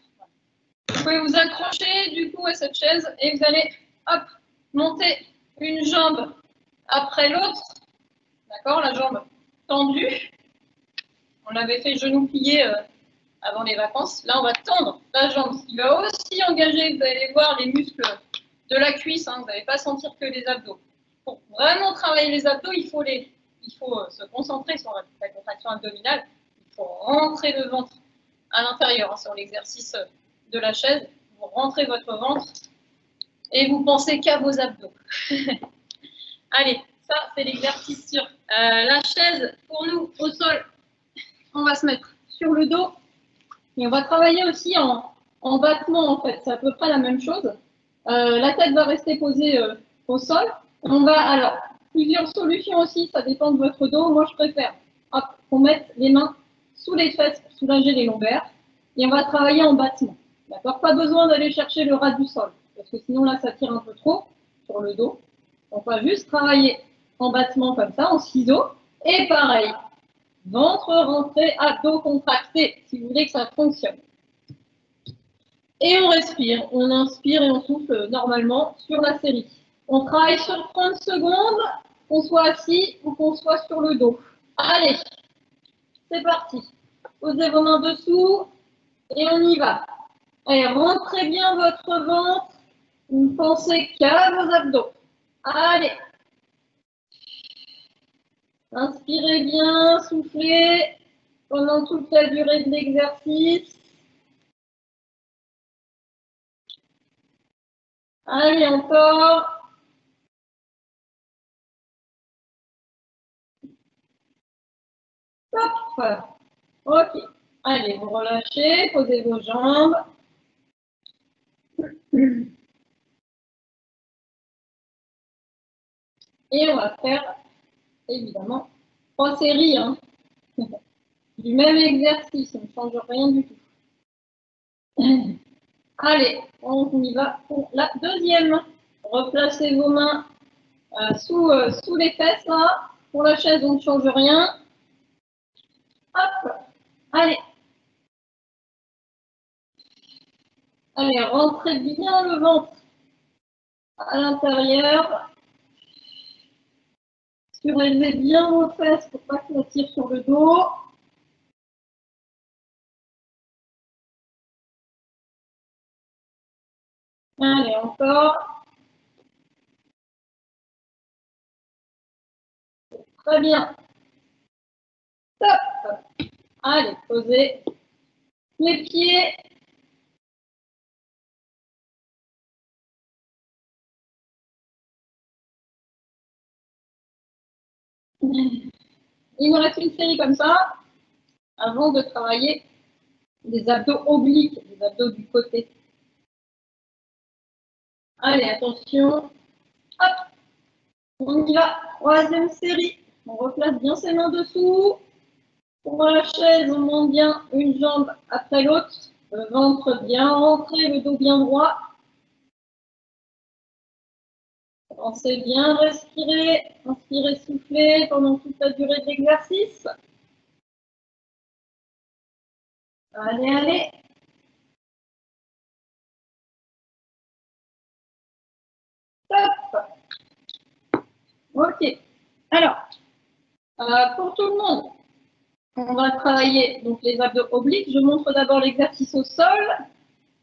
Vous pouvez vous accrocher du coup à cette chaise et vous allez hop, monter une jambe après l'autre D'accord, la jambe tendue. On l'avait fait genou plié avant les vacances. Là, on va tendre la jambe, ce qui va aussi engager, vous allez voir, les muscles de la cuisse. Hein, vous n'allez pas sentir que les abdos. Pour vraiment travailler les abdos, il faut se concentrer sur la contraction abdominale. Il faut rentrer le ventre à l'intérieur, hein, sur l'exercice de la chaise. Vous rentrez votre ventre et vous pensez qu'à vos abdos. Allez, ça, c'est l'exercice sur la chaise. Pour nous, au sol, on va se mettre sur le dos. Et on va travailler aussi en battement, en fait. C'est à peu près la même chose. La tête va rester posée au sol. On va, alors, plusieurs solutions aussi, ça dépend de votre dos. Moi, je préfère qu'on mette les mains sous les fesses pour soulager les lombaires. Et on va travailler en battement. D'accord? Pas besoin d'aller chercher le ras du sol. Parce que sinon, là, ça tire un peu trop sur le dos. On va juste travailler en battement comme ça, en ciseaux. Et pareil, ventre rentré, abdos contractés, si vous voulez que ça fonctionne. Et on respire, on inspire et on souffle normalement sur la série. On travaille sur 30 secondes, qu'on soit assis ou qu'on soit sur le dos. Allez, c'est parti. Posez vos mains dessous et on y va. Allez, rentrez bien votre ventre, vous pensez qu'à vos abdos. Allez. Inspirez bien, soufflez pendant toute la durée de l'exercice. Allez, encore. Hop. Ok. Allez, vous relâchez, posez vos jambes. Et on va faire, évidemment, 3 séries. Hein. Du même exercice, on ne change rien du tout. Allez, on y va pour la deuxième. Replacez vos mains sous les fesses, là. Pour la chaise, on ne change rien. Hop. Allez. Allez, rentrez bien le ventre à l'intérieur. Surélevez bien vos fesses pour pas que ça tire sur le dos. Allez, encore. Très bien. Top. Allez, posez les pieds. Il me reste une série comme ça avant de travailler les abdos obliques, les abdos du côté. Allez, attention. Hop. On y va. Troisième série. On replace bien ses mains dessous. Pour la chaise, on monte bien une jambe après l'autre. Le ventre bien rentré, le dos bien droit. Pensez bien respirer. Inspirez, soufflez pendant toute la durée de l'exercice. Allez, allez. Top. Ok. Alors, pour tout le monde, on va travailler donc les abdos obliques. Je montre d'abord l'exercice au sol.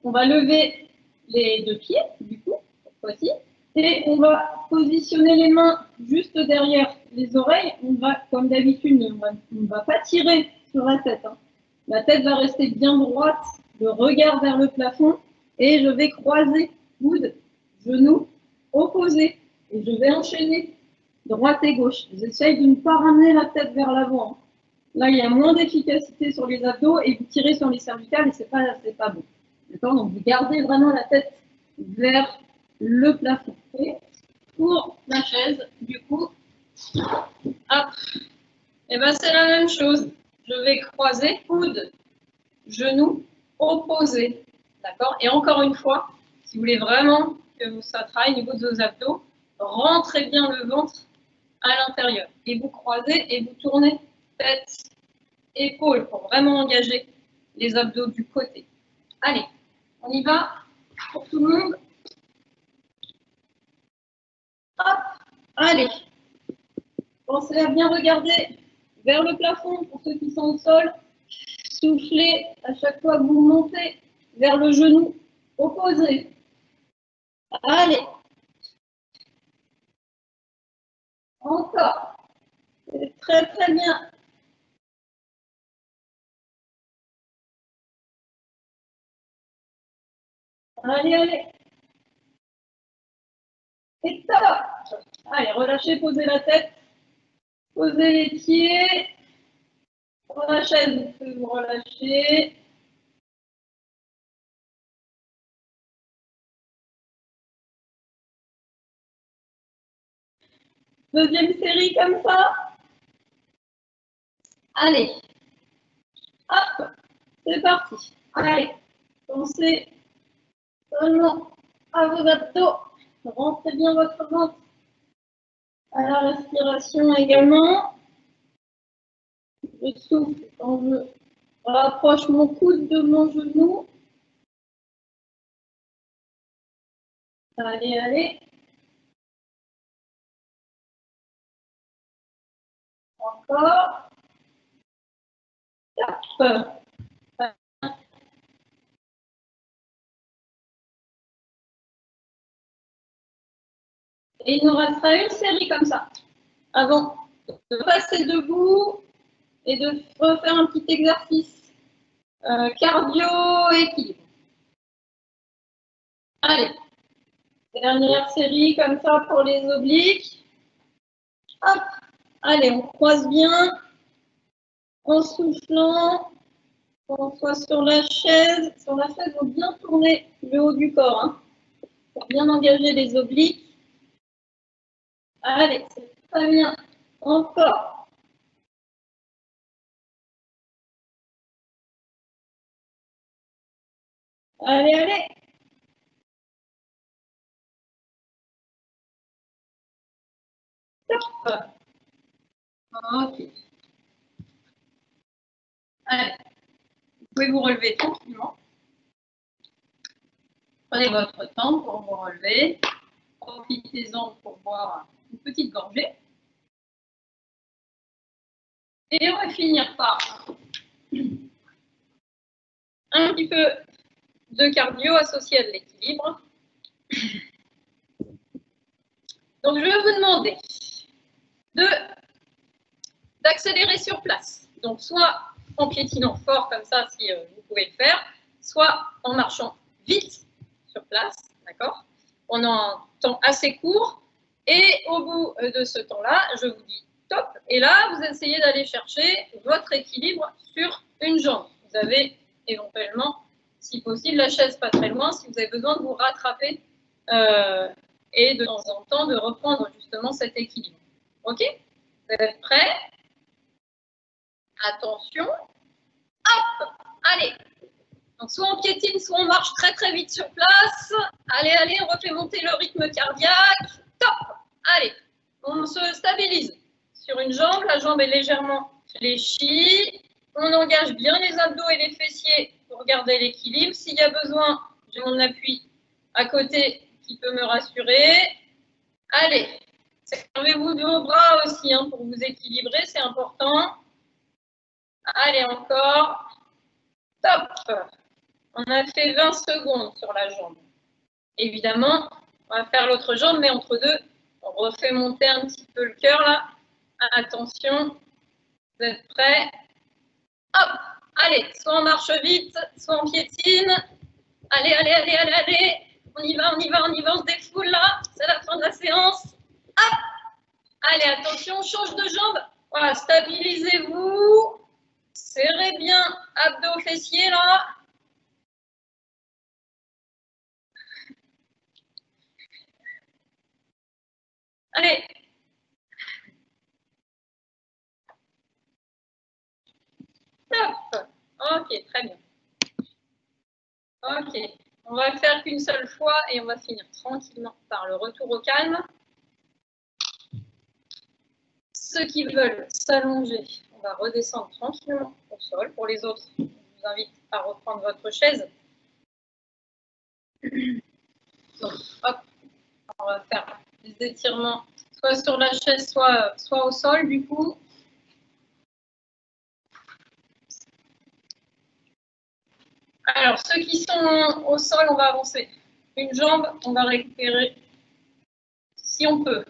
On va lever les deux pieds, du coup, cette fois-ci. Et on va positionner les mains juste derrière les oreilles. On va, comme d'habitude, on ne va pas tirer sur la tête. Hein. La tête va rester bien droite, le regard vers le plafond. Et je vais croiser coude, genou, opposé. Et je vais enchaîner droite et gauche. J'essaye de ne pas ramener la tête vers l'avant. Hein. Là, il y a moins d'efficacité sur les abdos et vous tirez sur les cervicales et c'est pas bon. D'accord? Donc, vous gardez vraiment la tête vers le plafond. Et pour la chaise, du coup, hop, et ben c'est la même chose. Je vais croiser coude, genou, opposé. D'accord? Et encore une fois, si vous voulez vraiment que ça travaille au niveau de vos abdos, rentrez bien le ventre à l'intérieur. Et vous croisez et vous tournez tête, épaule pour vraiment engager les abdos du côté. Allez, on y va pour tout le monde. Hop, allez. Pensez à bien regarder vers le plafond pour ceux qui sont au sol. Soufflez à chaque fois que vous montez vers le genou opposé. Allez. Encore. C'est très très bien. Allez, allez. Et top. Allez, relâchez, posez la tête. Posez les pieds. Sur la chaise, vous pouvez vous relâcher. Deuxième série comme ça. Allez. Hop. C'est parti. Allez. Pensez seulement à vos abdos. Rentrez bien votre ventre. À la respiration également. Je souffle quand je rapproche mon coude de mon genou. Allez, allez. Encore. Top. Et il nous restera une série comme ça. Avant de passer debout et de refaire un petit exercice cardio-équilibre. Allez. Dernière série comme ça pour les obliques. Hop. Allez, on croise bien en soufflant. On soit sur la chaise. Sur la chaise, il faut bien tourner le haut du corps. Hein, pour bien engager les obliques. Allez, c'est très bien. Encore. Allez, allez. Top. Ok. Allez. Vous pouvez vous relever tranquillement. Prenez votre temps pour vous relever. Profitez-en pour boire une petite gorgée. Et on va finir par un petit peu de cardio associé à de l'équilibre. Donc, je vais vous demander d'accélérer sur place. Donc, soit en piétinant fort comme ça, si vous pouvez le faire, soit en marchant vite sur place, d'accord? Pendant un temps assez court. Et au bout de ce temps-là, je vous dis top. Et là, vous essayez d'aller chercher votre équilibre sur une jambe. Vous avez éventuellement, si possible, la chaise pas très loin, si vous avez besoin de vous rattraper et de temps en temps de reprendre justement cet équilibre. Ok? Vous êtes prêts? Attention. Hop! Allez. Donc, soit on piétine, soit on marche très très vite sur place. Allez, allez, on refait monter le rythme cardiaque. Top! Allez, on se stabilise sur une jambe. La jambe est légèrement fléchie. On engage bien les abdos et les fessiers pour garder l'équilibre. S'il y a besoin, j'ai mon appui à côté qui peut me rassurer. Allez, servez-vous de vos bras aussi hein, pour vous équilibrer, c'est important. Allez, encore. Top! On a fait 20 secondes sur la jambe. Évidemment, on va faire l'autre jambe, mais entre deux, on refait monter un petit peu le cœur là. Attention, vous êtes prêts? Hop! Allez, soit on marche vite, soit on piétine. Allez, allez, allez, allez, allez. On y va, on y va, on y va, on se défoule là. C'est la fin de la séance. Hop! Allez, attention, on change de jambe. Voilà, stabilisez-vous. Serrez bien abdos fessiers là. Allez. Top. Ok, très bien. Ok, on va le faire qu'une seule fois et on va finir tranquillement par le retour au calme. Ceux qui veulent s'allonger, on va redescendre tranquillement au sol. Pour les autres, je vous invite à reprendre votre chaise. Donc, hop, on va faire des étirements soit sur la chaise, soit au sol, du coup. Alors, ceux qui sont au sol, on va avancer une jambe, on va récupérer, si on peut,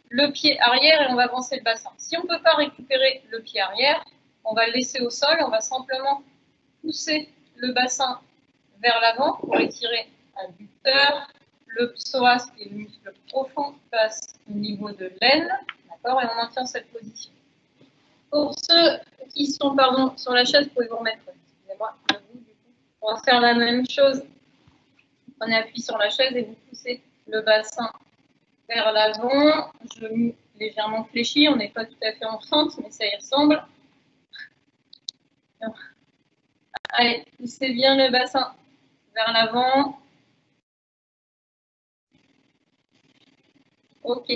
le pied arrière et on va avancer le bassin. Si on ne peut pas récupérer le pied arrière, on va le laisser au sol, on va simplement pousser le bassin vers l'avant pour étirer l'adducteur, le psoas, qui est le muscle profond, passe au niveau de l'aine, d'accord, et on maintient cette position. Pour ceux qui sont sur la chaise, vous pouvez vous remettre, excusez-moi, debout, du coup. On va faire la même chose. Prenez appui sur la chaise et vous poussez le bassin vers l'avant, genoux légèrement fléchis, on n'est pas tout à fait en fente, mais ça y ressemble. Allez, poussez bien le bassin vers l'avant. Ok.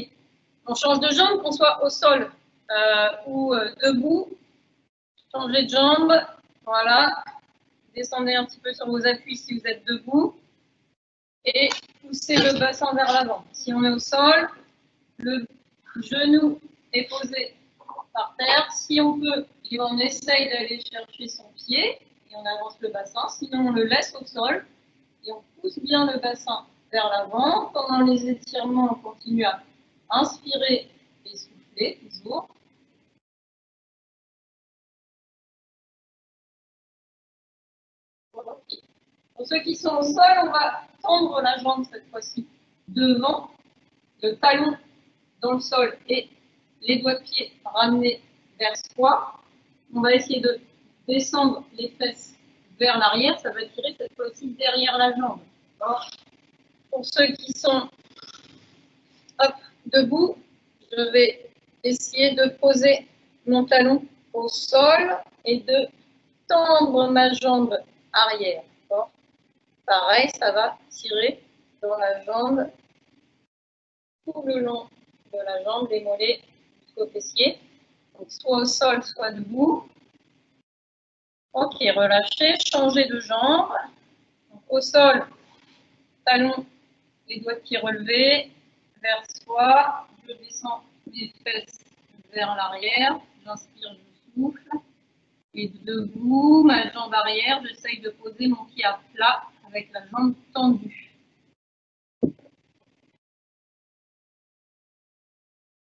On change de jambe, qu'on soit au sol ou debout. Changez de jambe. Voilà. Descendez un petit peu sur vos appuis si vous êtes debout. Et poussez le bassin vers l'avant. Si on est au sol, le genou est posé par terre. Si on peut, on essaye d'aller chercher son pied et on avance le bassin. Sinon, on le laisse au sol et on pousse bien le bassin vers l'avant. Pendant les étirements, on continue à inspirer et souffler toujours. Pour ceux qui sont au sol, on va tendre la jambe cette fois-ci devant, le talon dans le sol et les doigts de pied ramenés vers soi. On va essayer de descendre les fesses vers l'arrière. Ça va tirer cette fois-ci derrière la jambe. Pour ceux qui sont debout, je vais essayer de poser mon talon au sol et de tendre ma jambe arrière. Pareil, ça va tirer dans la jambe, tout le long de la jambe, les mollets jusqu'au fessier. Donc, soit au sol, soit debout. Ok, relâchez, changez de jambe. Donc, au sol, talon, les doigts de pied relevés vers soi. Je descends mes fesses vers l'arrière. J'inspire, je souffle. Et debout, ma jambe arrière, j'essaye de poser mon pied à plat avec la jambe tendue.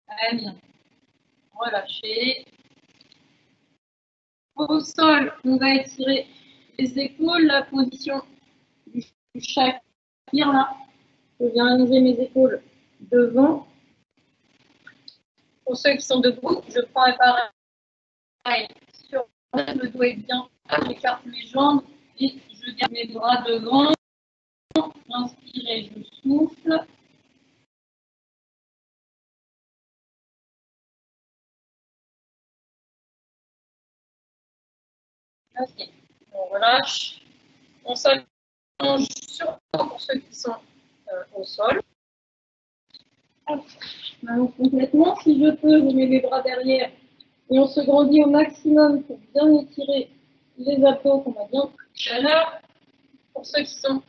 Très bien. Relâchez. Au sol, on va étirer les épaules, la position du shakir là. Je viens allonger mes épaules devant. Pour ceux qui sont debout, je prends un pareil sur le dos est bien. J'écarte mes jambes et je garde mes bras devant. Inspirez, je souffle. Ok, on relâche. On s'allonge sur pour ceux qui sont au sol. M'allonge complètement. Si je peux, je mets les bras derrière et on se grandit au maximum pour bien étirer les abdos qu'on a bien tout à l'heure. Pour ceux qui sont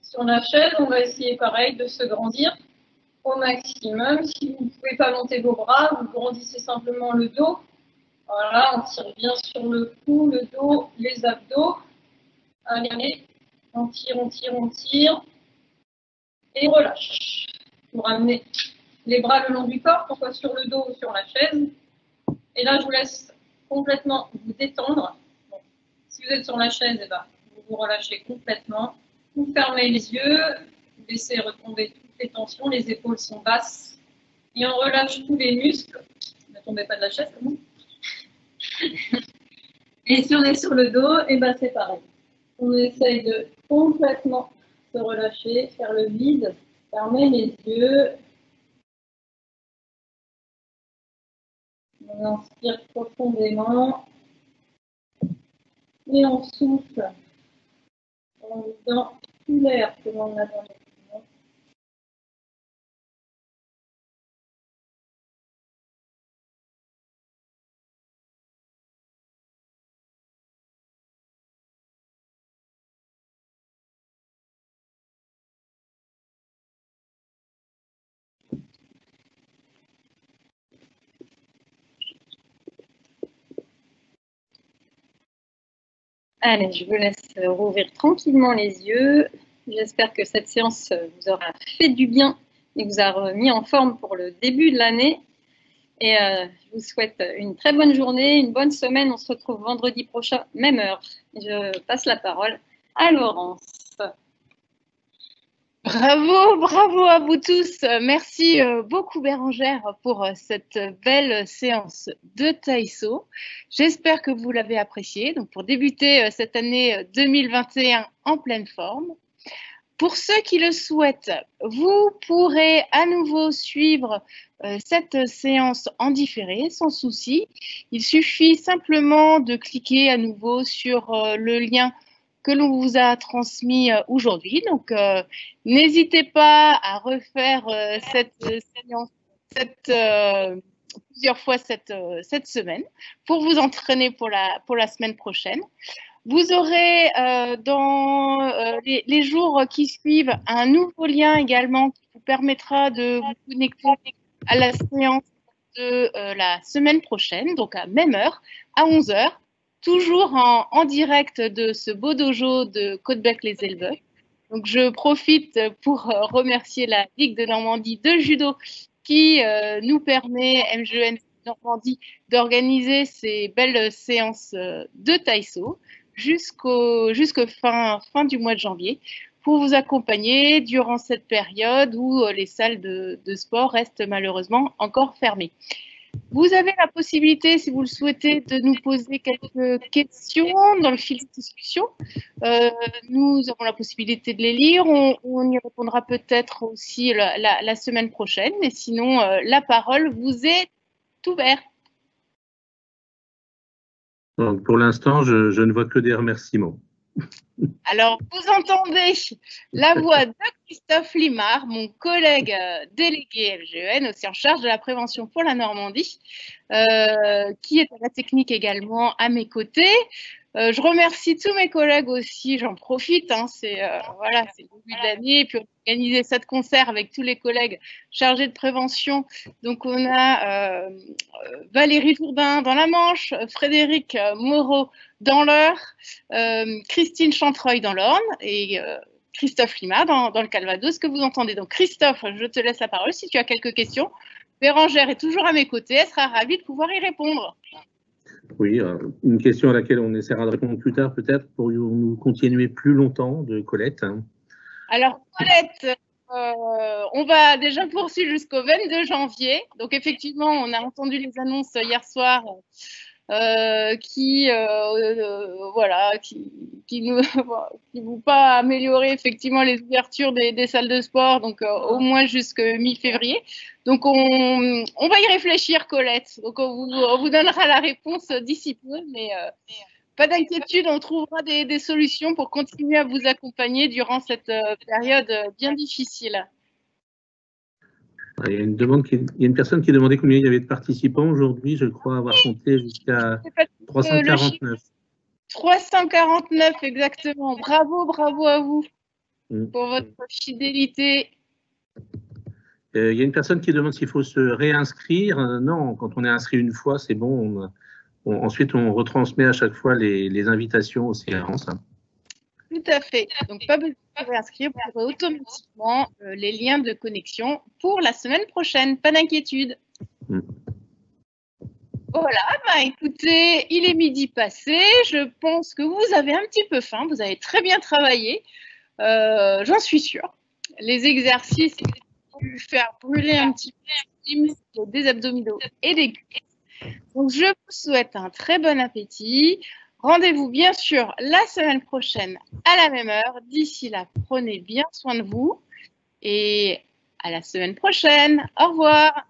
sur la chaise, on va essayer pareil de se grandir au maximum. Si vous ne pouvez pas monter vos bras, vous grandissez simplement le dos. Voilà, on tire bien sur le cou, le dos, les abdos. Allez, on tire, on tire, on tire. Et on relâche. Vous ramenez les bras le long du corps, qu'on soit sur le dos ou sur la chaise. Et là, je vous laisse complètement vous détendre. Bon, si vous êtes sur la chaise, eh ben, vous vous relâchez complètement. Vous fermez les yeux, vous laissez retomber toutes les tensions, les épaules sont basses. Et on relâche tous les muscles. Ne tombez pas de la chaise, comme ça. Et si on est sur le dos, eh ben, c'est pareil. On essaye de complètement se relâcher, faire le vide, fermer les yeux. On inspire profondément et on souffle en vidant tout l'air que l'on a dans les poumons. Allez, je vous laisse rouvrir tranquillement les yeux. J'espère que cette séance vous aura fait du bien et vous a remis en forme pour le début de l'année. Et je vous souhaite une très bonne journée, une bonne semaine. On se retrouve vendredi prochain, même heure. Je passe la parole à Laurence. Bravo, bravo à vous tous. Merci beaucoup Bérangère pour cette belle séance de Taïso. J'espère que vous l'avez appréciée. Donc pour débuter cette année 2021 en pleine forme. Pour ceux qui le souhaitent, vous pourrez à nouveau suivre cette séance en différé sans souci. Il suffit simplement de cliquer à nouveau sur le lien que l'on vous a transmis aujourd'hui. Donc, n'hésitez pas à refaire cette séance plusieurs fois cette semaine pour vous entraîner pour la semaine prochaine. Vous aurez dans les jours qui suivent un nouveau lien également qui vous permettra de vous connecter à la séance de la semaine prochaine, donc à même heure, à 11 h. Toujours en direct de ce beau dojo de Côtebec-les-Elbeuf. Donc, je profite pour remercier la Ligue de Normandie de judo qui nous permet, MJEN Normandie, d'organiser ces belles séances de Taïso jusqu'au fin du mois de janvier pour vous accompagner durant cette période où les salles de sport restent malheureusement encore fermées. Vous avez la possibilité, si vous le souhaitez, de nous poser quelques questions dans le fil de discussion. Nous avons la possibilité de les lire. On y répondra peut-être aussi la semaine prochaine. Mais sinon, la parole vous est ouverte. Donc, pour l'instant, je ne vois que des remerciements. Alors, vous entendez la voix de Christophe Limard, mon collègue délégué MJEN, aussi en charge de la prévention pour la Normandie, qui est à la technique également à mes côtés. Je remercie tous mes collègues aussi, j'en profite, hein, c'est le début de l'année, puis on a organisé 7 concerts avec tous les collègues chargés de prévention. Donc on a Valérie Jourdain dans la Manche, Frédéric Moreau dans l'Eure, Christine Chantreuil dans l'Orne et Christophe Limard dans le Calvados, que vous entendez. Donc Christophe, je te laisse la parole si tu as quelques questions. Bérangère est toujours à mes côtés, elle sera ravie de pouvoir y répondre. Oui, une question à laquelle on essaiera de répondre plus tard peut-être. Pourrions-nous continuer plus longtemps de Colette? Alors Colette, on va déjà poursuivre jusqu'au 22 janvier. Donc effectivement, on a entendu les annonces hier soir qui vont pas améliorer effectivement les ouvertures des salles de sport, donc au moins jusqu'à mi-février. Donc on va y réfléchir, Colette. Donc on vous donnera la réponse d'ici peu, mais pas d'inquiétude, on trouvera des solutions pour continuer à vous accompagner durant cette période bien difficile. Il y a une personne qui demandait combien il y avait de participants aujourd'hui. Je crois avoir compté jusqu'à 349. 349, exactement. Bravo à vous pour votre fidélité. Il y a une personne qui demande s'il faut se réinscrire. Non, quand on est inscrit une fois, c'est bon. Ensuite, on retransmet à chaque fois les invitations aux séances. Tout à fait. Donc, pas besoin de se réinscrire. Vous aurez automatiquement les liens de connexion pour la semaine prochaine. Pas d'inquiétude. Voilà, écoutez, il est midi passé. Je pense que vous avez un petit peu faim. Vous avez très bien travaillé. J'en suis sûre. Les exercices vont vous faire brûler un petit peu les muscles des abdominaux et des cuisses. Donc, je vous souhaite un très bon appétit. Rendez-vous bien sûr la semaine prochaine à la même heure. D'ici là, prenez bien soin de vous et à la semaine prochaine. Au revoir.